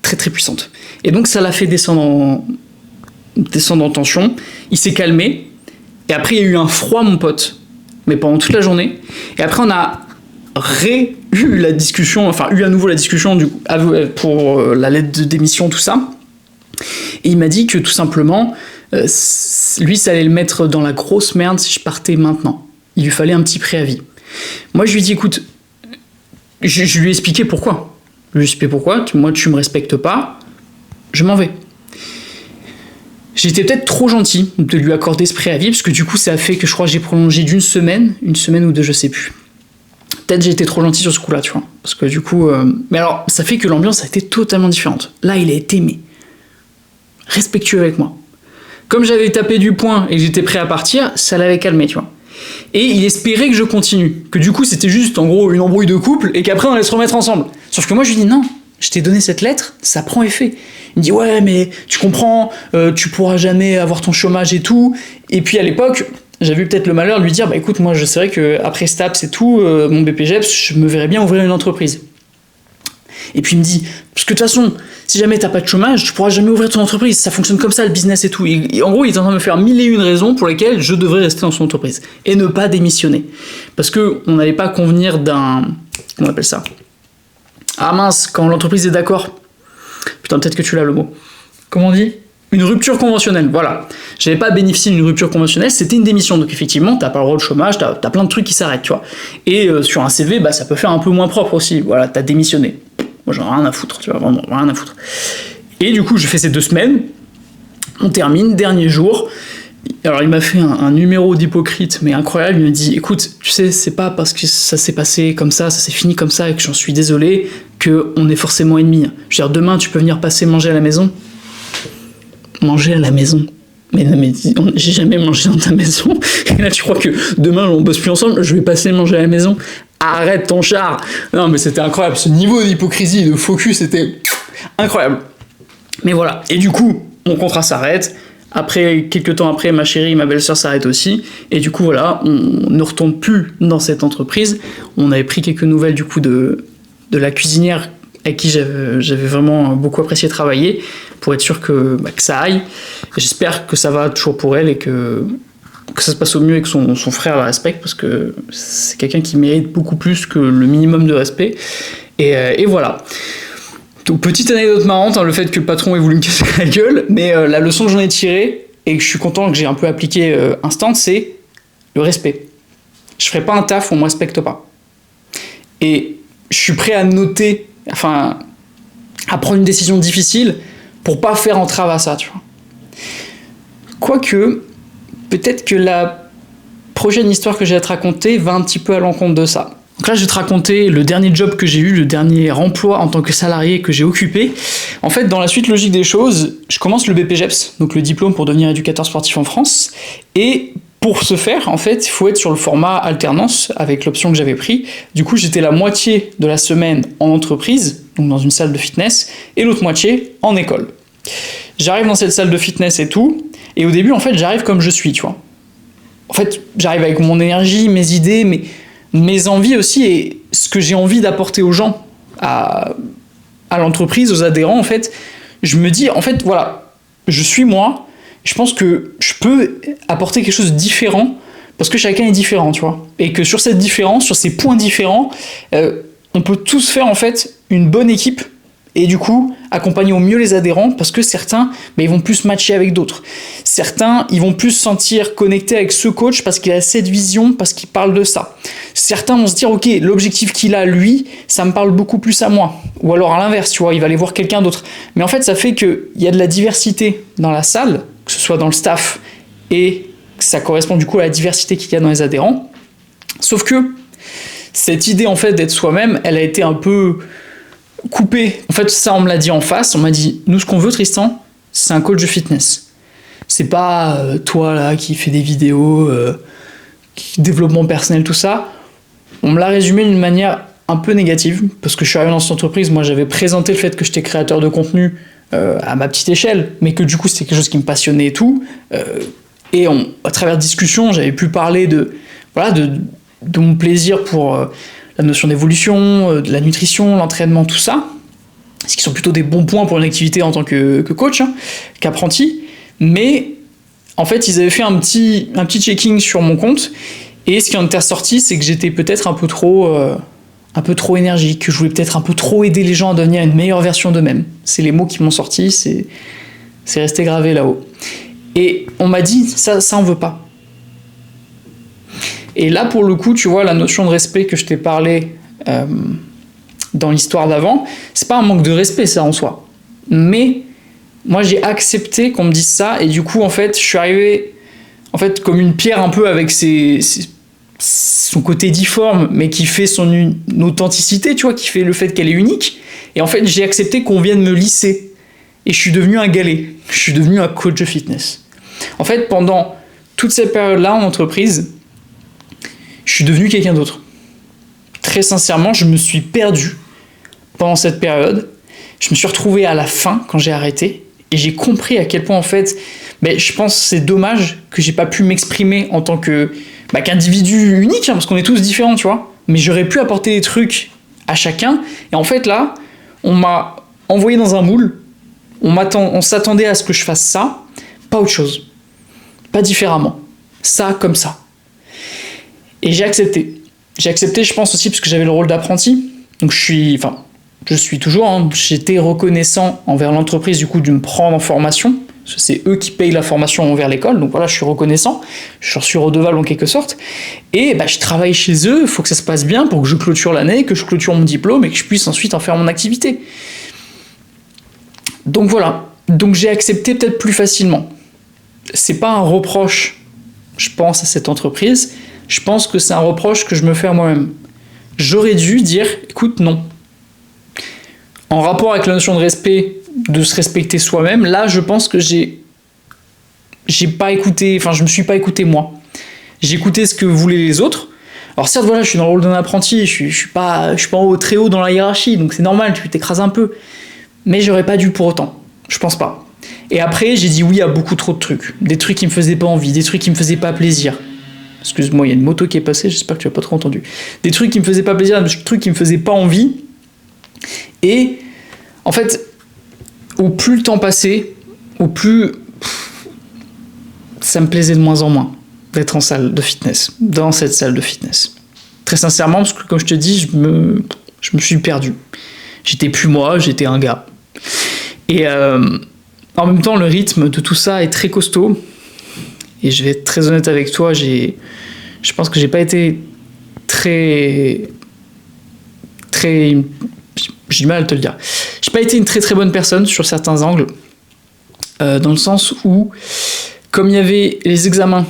très très puissante. Et donc, ça l'a fait descendre en tension. Il s'est calmé. Et après, il y a eu un froid, mon pote. Mais pendant toute la journée. Et après, on a eu à nouveau la discussion pour la lettre de démission, tout ça. Et il m'a dit que tout simplement, lui, ça allait le mettre dans la grosse merde si je partais maintenant. il lui fallait un petit préavis. Moi, je lui ai dit, écoute, je lui ai expliqué pourquoi. Je lui ai expliqué pourquoi, moi, tu me respectes pas, je m'en vais. J'étais peut-être trop gentil de lui accorder ce préavis, parce que du coup, ça a fait que je crois que j'ai prolongé d'une semaine, une semaine ou deux, je sais plus. Peut-être j'ai été trop gentil sur ce coup-là, tu vois. Parce que du coup... Mais alors, ça fait que l'ambiance a été totalement différente. Là, il a été, mais respectueux avec moi. Comme j'avais tapé du poing et que j'étais prêt à partir, ça l'avait calmé, tu vois. Et il espérait que je continue. Que du coup, c'était juste, en gros, une embrouille de couple et qu'après, on allait se remettre ensemble. Sauf que moi, je lui dis non, je t'ai donné cette lettre, ça prend effet. Il me dit ouais, mais tu comprends, tu pourras jamais avoir ton chômage et tout. Et puis à l'époque, j'avais eu peut-être le malheur de lui dire bah écoute, moi, je sais qu'après STAPS et tout, mon BPGEPS, je me verrais bien ouvrir une entreprise. Et puis il me dit, parce que de toute façon, si jamais t'as pas de chômage, tu pourras jamais ouvrir ton entreprise, ça fonctionne comme ça le business et tout. Et en gros, il est en train de me faire 1001 raisons pour lesquelles je devrais rester dans son entreprise et ne pas démissionner. Parce que on n'allait pas convenir d'un... Comment on appelle ça ? Ah mince, quand l'entreprise est d'accord. Putain, peut-être que tu l'as le mot. Comment on dit ? Une rupture conventionnelle, voilà. J'avais pas bénéficié d'une rupture conventionnelle, c'était une démission. Donc effectivement, t'as pas le droit au chômage, t'as plein de trucs qui s'arrêtent, tu vois. Et sur un CV, bah, ça peut faire un peu moins propre aussi. Voilà, t'as démissionné. Moi, j'en ai rien à foutre, tu vois, vraiment rien à foutre. Et du coup, je fais ces 2 semaines. On termine, dernier jour. Alors, il m'a fait un numéro d'hypocrite, mais incroyable. Il me dit, écoute, tu sais, c'est pas parce que ça s'est passé comme ça s'est fini comme ça, et que j'en suis désolé, qu'on est forcément ennemis. Je veux dire, demain, tu peux venir passer manger à la maison. Manger à la maison. Mais j'ai jamais mangé dans ta maison. Et là, tu crois que demain, on bosse plus ensemble, je vais passer manger à la maison. Arrête ton char. Non, mais c'était incroyable. Ce niveau d'hypocrisie, de focus, c'était incroyable. Mais voilà. Et du coup, mon contrat s'arrête. Après, quelques temps après, ma chérie, ma belle-sœur s'arrête aussi. Et du coup, voilà, on ne retourne plus dans cette entreprise. On avait pris quelques nouvelles, du coup, de la cuisinière avec qui j'avais vraiment beaucoup apprécié travailler, pour être sûr que ça aille. Et j'espère que ça va toujours pour elle et que ça se passe au mieux et que son frère la respecte, parce que c'est quelqu'un qui mérite beaucoup plus que le minimum de respect. Et voilà. Donc, petite anecdote marrante, hein, le fait que le patron ait voulu me casser la gueule, mais la leçon que j'en ai tirée, et que je suis content que j'ai un peu appliqué instant, c'est le respect. Je ferai pas un taf où on me respecte pas. Et je suis prêt à noter, enfin, à prendre une décision difficile pour pas faire entrave à ça, tu vois. Quoique, peut-être que la prochaine histoire que j'ai à te raconter va un petit peu à l'encontre de ça. Donc là, je vais te raconter le dernier job que j'ai eu, le dernier emploi en tant que salarié que j'ai occupé. En fait, dans la suite logique des choses, je commence le BPGEPS, donc le diplôme pour devenir éducateur sportif en France. Et pour ce faire, en fait, il faut être sur le format alternance avec l'option que j'avais pris. Du coup, j'étais la moitié de la semaine en entreprise, donc dans une salle de fitness, et l'autre moitié en école. J'arrive dans cette salle de fitness et tout, et au début, en fait, j'arrive comme je suis, tu vois. En fait, j'arrive avec mon énergie, mes idées, mes envies aussi, et ce que j'ai envie d'apporter aux gens, à l'entreprise, aux adhérents, en fait. Je me dis, en fait, voilà, je suis moi, je pense que je peux apporter quelque chose de différent, parce que chacun est différent, tu vois. Et que sur cette différence, sur ces points différents, on peut tous faire, en fait, une bonne équipe, et du coup, accompagner au mieux les adhérents, parce que certains, ils vont plus matcher avec d'autres. Certains, ils vont plus se sentir connectés avec ce coach parce qu'il a cette vision, parce qu'il parle de ça. Certains vont se dire, ok, l'objectif qu'il a, lui, ça me parle beaucoup plus à moi. Ou alors à l'inverse, tu vois, il va aller voir quelqu'un d'autre. Mais en fait, ça fait qu'il y a de la diversité dans la salle, que ce soit dans le staff, et ça correspond du coup à la diversité qu'il y a dans les adhérents. Sauf que cette idée, en fait, d'être soi-même, elle a été un peu coupé. En fait, ça, on me l'a dit en face. On m'a dit, nous, ce qu'on veut, Tristan, c'est un coach de fitness. C'est pas toi, là, qui fais des vidéos, développement personnel, tout ça. On me l'a résumé d'une manière un peu négative, parce que je suis arrivé dans cette entreprise, moi, j'avais présenté le fait que j'étais créateur de contenu à ma petite échelle, mais que du coup, c'était quelque chose qui me passionnait et tout. Et à travers discussion, j'avais pu parler de mon plaisir pour la notion d'évolution, de la nutrition, l'entraînement, tout ça, ce qui sont plutôt des bons points pour une activité en tant que coach, qu'apprenti. Mais en fait, ils avaient fait un petit checking sur mon compte, et ce qui en était ressorti, c'est que j'étais peut-être un peu trop énergique, que je voulais peut-être un peu trop aider les gens à devenir une meilleure version d'eux-mêmes. C'est les mots qui m'ont sorti, c'est resté gravé là-haut. Et on m'a dit, ça on veut pas. Et là, pour le coup, tu vois, la notion de respect que je t'ai parlé dans l'histoire d'avant, c'est pas un manque de respect, ça, en soi. Mais moi, j'ai accepté qu'on me dise ça, et du coup, en fait, je suis arrivé en fait, comme une pierre un peu avec son côté difforme, mais qui fait son authenticité, tu vois, qui fait le fait qu'elle est unique. Et en fait, j'ai accepté qu'on vienne me lisser. Et je suis devenu un galet. Je suis devenu un coach de fitness. En fait, pendant toute cette période-là en entreprise, je suis devenu quelqu'un d'autre. Très sincèrement, je me suis perdu pendant cette période. Je me suis retrouvé à la fin, quand j'ai arrêté, et j'ai compris à quel point, en fait, je pense que c'est dommage que j'ai pas pu m'exprimer en tant qu'individu unique, hein, parce qu'on est tous différents, tu vois. Mais j'aurais pu apporter des trucs à chacun. Et en fait, là, on m'a envoyé dans un moule. On s'attendait à ce que je fasse ça, pas autre chose. Pas différemment. Ça comme ça. Et j'ai accepté. J'ai accepté, je pense aussi, parce que j'avais le rôle d'apprenti. Donc je suis toujours, hein, j'étais reconnaissant envers l'entreprise, du coup, de me prendre en formation. C'est eux qui payent la formation envers l'école, donc voilà, je suis reconnaissant, je suis redevable en quelque sorte, et je travaille chez eux, il faut que ça se passe bien pour que je clôture l'année, que je clôture mon diplôme et que je puisse ensuite en faire mon activité. Donc voilà, donc j'ai accepté peut-être plus facilement. C'est pas un reproche, je pense, à cette entreprise, je pense que c'est un reproche que je me fais à moi-même. J'aurais dû dire, écoute, non. En rapport avec la notion de respect, de se respecter soi-même, là je pense que je me suis pas écouté moi. J'ai écouté ce que voulaient les autres. Alors certes, voilà, je suis dans le rôle d'un apprenti, je suis pas très haut dans la hiérarchie, donc c'est normal, tu t'écrases un peu. Mais j'aurais pas dû pour autant. Je pense pas. Et après, j'ai dit oui à beaucoup trop de trucs. Des trucs qui me faisaient pas envie, des trucs qui me faisaient pas plaisir. Excuse-moi, il y a une moto qui est passée, j'espère que tu as pas trop entendu. Des trucs qui me faisaient pas plaisir, des trucs qui me faisaient pas envie. Et en fait, au plus le temps passait, au plus ça me plaisait de moins en moins d'être en salle de fitness, dans cette salle de fitness. Très sincèrement, parce que comme je te dis, je me suis perdu. J'étais plus moi, j'étais un gars. Et en même temps, le rythme de tout ça est très costaud. Et je vais être très honnête avec toi, je pense que j'ai pas été très... J'ai du mal à te le dire. J'ai pas été une très très bonne personne sur certains angles, dans le sens où, comme il y avait les examens,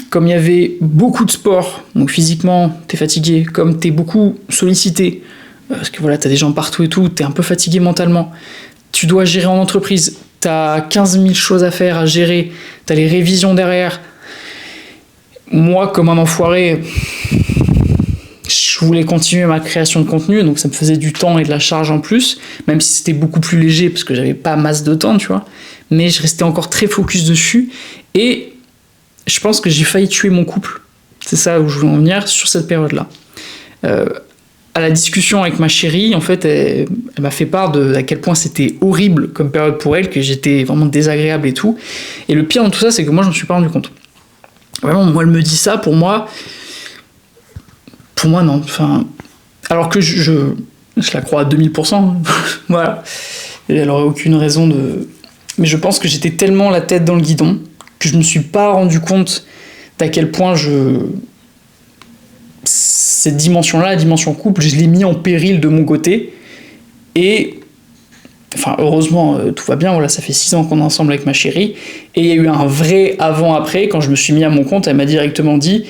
comme il y avait beaucoup de sport, donc physiquement t'es fatigué, comme t'es beaucoup sollicité, parce que voilà, t'as des gens partout et tout, t'es un peu fatigué mentalement, tu dois gérer en entreprise, t'as 15 000 choses à faire, à gérer, t'as les révisions derrière. Moi, comme un enfoiré, je voulais continuer ma création de contenu, donc ça me faisait du temps et de la charge en plus, même si c'était beaucoup plus léger parce que j'avais pas masse de temps, tu vois. Mais je restais encore très focus dessus et je pense que j'ai failli tuer mon couple. C'est ça où je voulais en venir sur cette période-là. À la discussion avec ma chérie, en fait, elle m'a fait part à quel point c'était horrible comme période pour elle, que j'étais vraiment désagréable et tout. Et le pire dans tout ça, c'est que moi, je m'en suis pas rendu compte. Vraiment, moi, elle me dit ça, pour moi, non. Enfin, alors que je la crois à 2000%. Voilà. Et elle aurait aucune raison de... Mais je pense que j'étais tellement la tête dans le guidon que je me suis pas rendu compte d'à quel point cette dimension-là, la dimension couple, je l'ai mis en péril de mon côté. Et... Enfin, heureusement, tout va bien, voilà, ça fait 6 ans qu'on est ensemble avec ma chérie. Et il y a eu un vrai avant-après, quand je me suis mis à mon compte, elle m'a directement dit...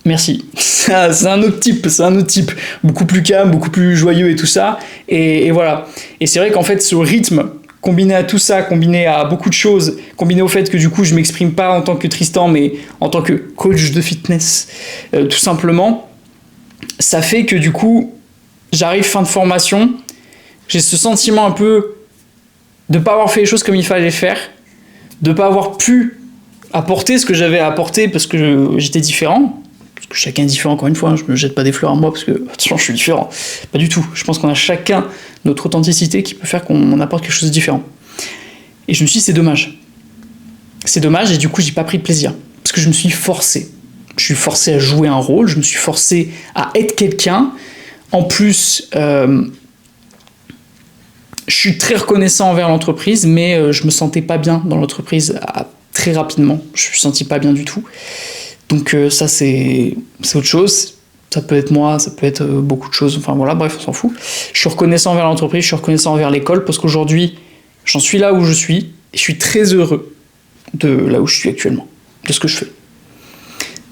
Merci. C'est un autre type, beaucoup plus calme, beaucoup plus joyeux et tout ça. Et voilà. Et c'est vrai qu'en fait, ce rythme, combiné à tout ça, combiné à beaucoup de choses, combiné au fait que du coup, je m'exprime pas en tant que Tristan, mais en tant que coach de fitness, tout simplement, ça fait que du coup, j'arrive fin de formation, j'ai ce sentiment un peu de pas avoir fait les choses comme il fallait les faire, de pas avoir pu apporter ce que j'avais à apporter parce que j'étais différent. Parce que chacun est différent, encore une fois, hein, je me jette pas des fleurs à moi parce que attention, je suis différent. Pas du tout. Je pense qu'on a chacun notre authenticité qui peut faire qu'on apporte quelque chose de différent. Et je me suis dit, c'est dommage. C'est dommage, et du coup, j'ai pas pris de plaisir. Parce que je me suis forcé. Je suis forcé à jouer un rôle, je me suis forcé à être quelqu'un. En plus, je suis très reconnaissant envers l'entreprise, mais je me sentais pas bien dans l'entreprise très rapidement. Je me sentis pas bien du tout. Donc ça, c'est autre chose. Ça peut être moi, ça peut être beaucoup de choses. Enfin voilà, bref, on s'en fout. Je suis reconnaissant envers l'entreprise, je suis reconnaissant envers l'école, parce qu'aujourd'hui, j'en suis là où je suis, et je suis très heureux de là où je suis actuellement, de ce que je fais.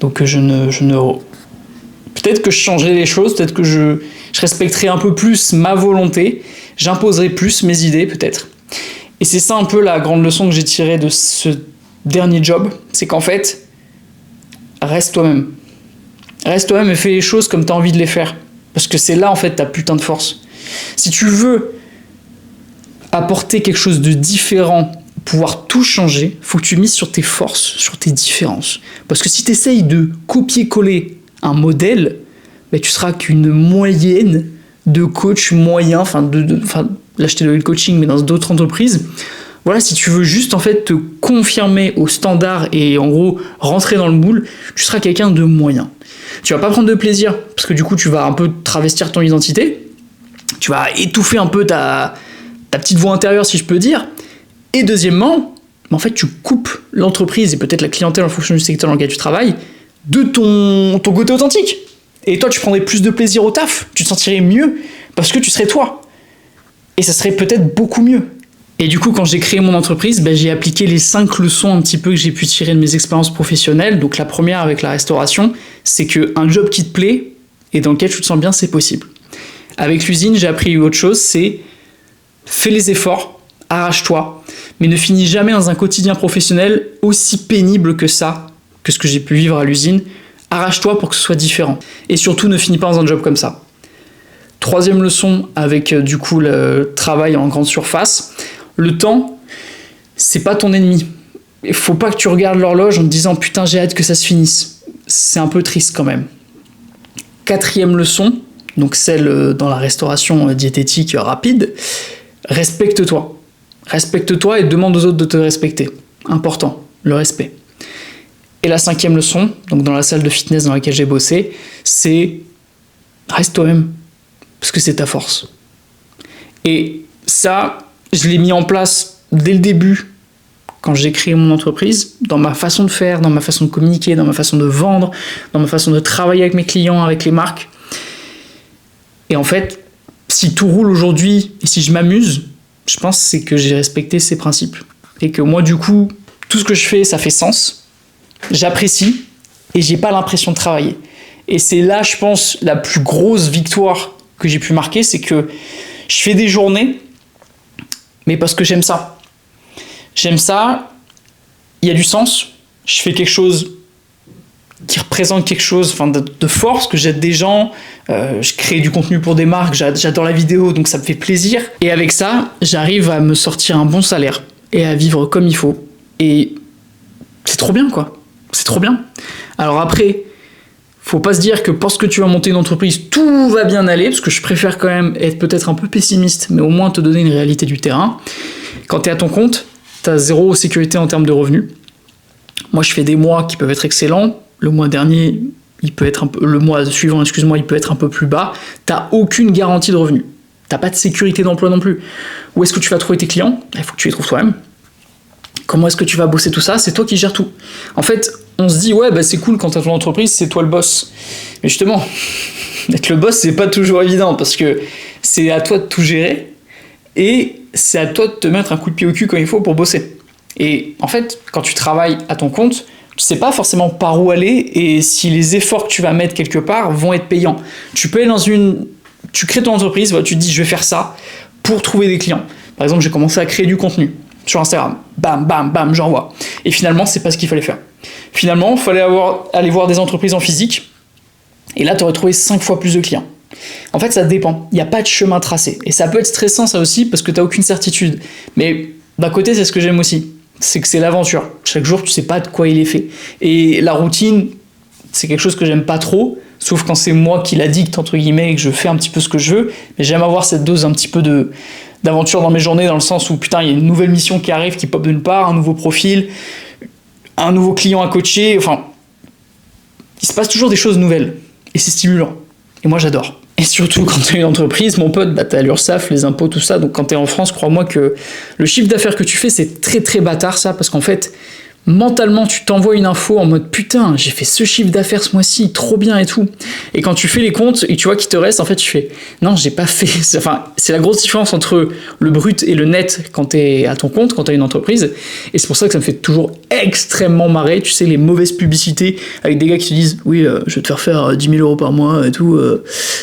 Donc peut-être que je changerai les choses, peut-être que je respecterai un peu plus ma volonté, j'imposerai plus mes idées, peut-être. Et c'est ça un peu la grande leçon que j'ai tirée de ce dernier job, c'est qu'en fait, reste toi-même. Reste toi-même et fais les choses comme tu as envie de les faire. Parce que c'est là, en fait, ta putain de force. Si tu veux apporter quelque chose de différent, pouvoir tout changer, faut que tu mises sur tes forces, sur tes différences. Parce que si tu essayes de copier-coller un modèle, ben, tu seras qu'une moyenne de coach moyen, là je t'ai donné le coaching, mais dans d'autres entreprises. Voilà, si tu veux juste en fait te confirmer au standard et en gros rentrer dans le moule, tu seras quelqu'un de moyen. Tu vas pas prendre de plaisir, parce que du coup tu vas un peu travestir ton identité, tu vas étouffer un peu ta petite voix intérieure si je peux dire, et deuxièmement, en fait tu coupes l'entreprise et peut-être la clientèle en fonction du secteur dans lequel tu travailles, de ton côté authentique. Et toi tu prendrais plus de plaisir au taf, tu te sentirais mieux, parce que tu serais toi. Et ça serait peut-être beaucoup mieux. Et du coup, quand j'ai créé mon entreprise, j'ai appliqué les 5 leçons un petit peu que j'ai pu tirer de mes expériences professionnelles. Donc la première avec la restauration, c'est qu'un job qui te plaît et dans lequel tu te sens bien, c'est possible. Avec l'usine, j'ai appris autre chose, c'est fais les efforts, arrache-toi, mais ne finis jamais dans un quotidien professionnel aussi pénible que ça, que ce que j'ai pu vivre à l'usine. Arrache-toi pour que ce soit différent. Et surtout, ne finis pas dans un job comme ça. Troisième leçon avec du coup le travail en grande surface. Le temps, c'est pas ton ennemi. Il faut pas que tu regardes l'horloge en te disant putain j'ai hâte que ça se finisse. C'est un peu triste quand même. Quatrième leçon, donc celle dans la restauration diététique rapide, respecte-toi. Respecte-toi et demande aux autres de te respecter. Important, le respect. Et la cinquième leçon, donc dans la salle de fitness dans laquelle j'ai bossé, c'est reste toi-même. Parce que c'est ta force. Et ça, je l'ai mis en place dès le début, quand j'ai créé mon entreprise, dans ma façon de faire, dans ma façon de communiquer, dans ma façon de vendre, dans ma façon de travailler avec mes clients, avec les marques. Et en fait, si tout roule aujourd'hui, et si je m'amuse, je pense que c'est que j'ai respecté ces principes. Et que moi, du coup, tout ce que je fais, ça fait sens. J'apprécie, et j'ai pas l'impression de travailler. Et c'est là, je pense, la plus grosse victoire que j'ai pu marquer, c'est que je fais des journées, mais parce que j'aime ça. J'aime ça, il y a du sens, je fais quelque chose qui représente quelque chose de force, que j'aide des gens, je crée du contenu pour des marques, j'adore la vidéo, donc ça me fait plaisir. Et avec ça, j'arrive à me sortir un bon salaire et à vivre comme il faut. Et c'est trop bien, quoi. C'est trop bien. Alors après, faut pas se dire que parce que tu vas monter une entreprise, tout va bien aller, parce que je préfère quand même être peut-être un peu pessimiste, mais au moins te donner une réalité du terrain. Quand tu es à ton compte, tu as zéro sécurité en termes de revenus. Moi, je fais des mois qui peuvent être excellents. Le mois dernier, le mois suivant, il peut être un peu plus bas. Tu n'as aucune garantie de revenus. Tu n'as pas de sécurité d'emploi non plus. Où est-ce que tu vas trouver tes clients ? Il faut que tu les trouves toi-même. Comment est-ce que tu vas bosser tout ça ? C'est toi qui gères tout. En fait, on se dit, ouais, c'est cool quand tu as ton entreprise, c'est toi le boss. Mais justement, être le boss, c'est pas toujours évident parce que c'est à toi de tout gérer et c'est à toi de te mettre un coup de pied au cul quand il faut pour bosser. Et en fait, quand tu travailles à ton compte, tu sais pas forcément par où aller et si les efforts que tu vas mettre quelque part vont être payants. Tu peux aller tu crées ton entreprise, tu te dis, je vais faire ça pour trouver des clients. Par exemple, j'ai commencé à créer du contenu sur Instagram. Bam, bam, bam, j'envoie. Et finalement, c'est pas ce qu'il fallait faire. Finalement, il fallait aller voir des entreprises en physique. Et là, tu aurais trouvé 5 fois plus de clients. En fait, ça dépend. Il n'y a pas de chemin tracé. Et ça peut être stressant, ça aussi, parce que tu n'as aucune certitude. Mais d'un côté, c'est ce que j'aime aussi. C'est que c'est l'aventure. Chaque jour, tu ne sais pas de quoi il est fait. Et la routine, c'est quelque chose que j'aime pas trop, sauf quand c'est moi qui la dicte, entre guillemets, et que je fais un petit peu ce que je veux. Mais j'aime avoir cette dose un petit peu d'aventure dans mes journées, dans le sens où, putain, il y a une nouvelle mission qui arrive, qui pop de nulle part, un nouveau profil, un nouveau client à coacher, enfin, il se passe toujours des choses nouvelles, et c'est stimulant, et moi j'adore. Et surtout quand tu es une entreprise, mon pote, t'as l'URSSAF, les impôts, tout ça, donc quand t'es en France, crois-moi que le chiffre d'affaires que tu fais, c'est très très bâtard ça, parce qu'en fait, Mentalement, tu t'envoies une info en mode putain, j'ai fait ce chiffre d'affaires ce mois-ci, trop bien et tout. Et quand tu fais les comptes et tu vois qu'il te reste, en fait, tu fais non, j'ai pas fait. Enfin, c'est la grosse différence entre le brut et le net quand t'es à ton compte, quand t'as une entreprise. Et c'est pour ça que ça me fait toujours extrêmement marrer. Tu sais, les mauvaises publicités avec des gars qui te disent oui, je vais te faire 10 000 euros par mois et tout,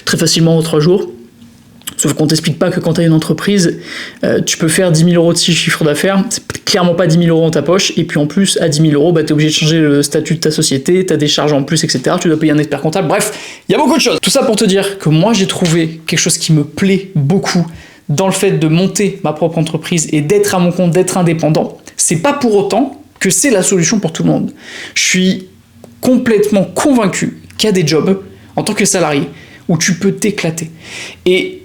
très facilement en 3 jours. Sauf qu'on t'explique pas que quand tu as une entreprise, tu peux faire 10 000 euros de chiffre d'affaires, c'est clairement pas 10 000 euros dans ta poche, et puis en plus, à 10 000 euros, bah, tu es obligé de changer le statut de ta société, tu as des charges en plus, etc. Tu dois payer un expert comptable, bref, il y a beaucoup de choses. Tout ça pour te dire que moi, j'ai trouvé quelque chose qui me plaît beaucoup dans le fait de monter ma propre entreprise et d'être à mon compte, d'être indépendant. C'est pas pour autant que c'est la solution pour tout le monde. Je suis complètement convaincu qu'il y a des jobs, en tant que salarié, où tu peux t'éclater. Et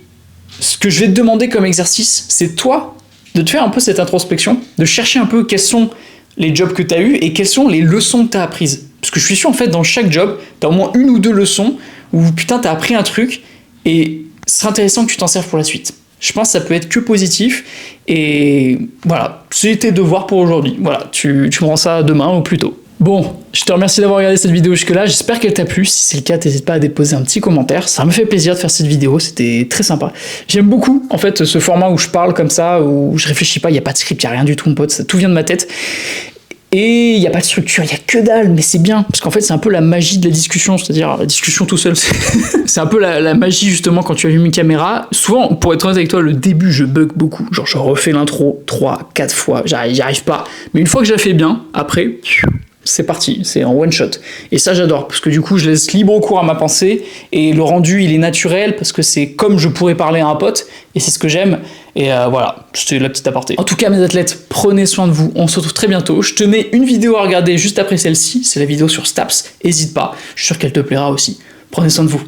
ce que je vais te demander comme exercice, c'est toi de te faire un peu cette introspection, de chercher un peu quels sont les jobs que tu as eus et quelles sont les leçons que tu as apprises. Parce que je suis sûr, en fait, dans chaque job, tu as au moins une ou deux leçons où putain, tu as appris un truc et ce serait intéressant que tu t'en serves pour la suite. Je pense que ça peut être que positif et voilà, c'est tes devoirs pour aujourd'hui. Voilà, tu me rends ça demain ou plus tôt. Bon, je te remercie d'avoir regardé cette vidéo jusque-là, j'espère qu'elle t'a plu. Si c'est le cas, n'hésite pas à déposer un petit commentaire, ça me fait plaisir de faire cette vidéo, c'était très sympa. J'aime beaucoup, en fait, ce format où je parle comme ça, où je réfléchis pas, il n'y a pas de script, il n'y a rien du tout, mon pote, ça tout vient de ma tête. Et il n'y a pas de structure, il n'y a que dalle, mais c'est bien, parce qu'en fait, c'est un peu la magie de la discussion, c'est-à-dire la discussion tout seul. C'est un peu la magie, justement, quand tu allumes une caméra. Souvent, pour être honnête avec toi, le début, je bug beaucoup. Genre, je refais l'intro 3, 4 fois, j'y arrive pas. Mais une fois que je la fais bien, après, c'est parti, c'est en one shot. Et ça, j'adore, parce que du coup, je laisse libre cours à ma pensée, et le rendu, il est naturel, parce que c'est comme je pourrais parler à un pote, et c'est ce que j'aime. Et voilà, c'était la petite aparté. En tout cas, mes athlètes, prenez soin de vous, on se retrouve très bientôt. Je te mets une vidéo à regarder juste après celle-ci, c'est la vidéo sur Staps, n'hésite pas, je suis sûr qu'elle te plaira aussi. Prenez soin de vous.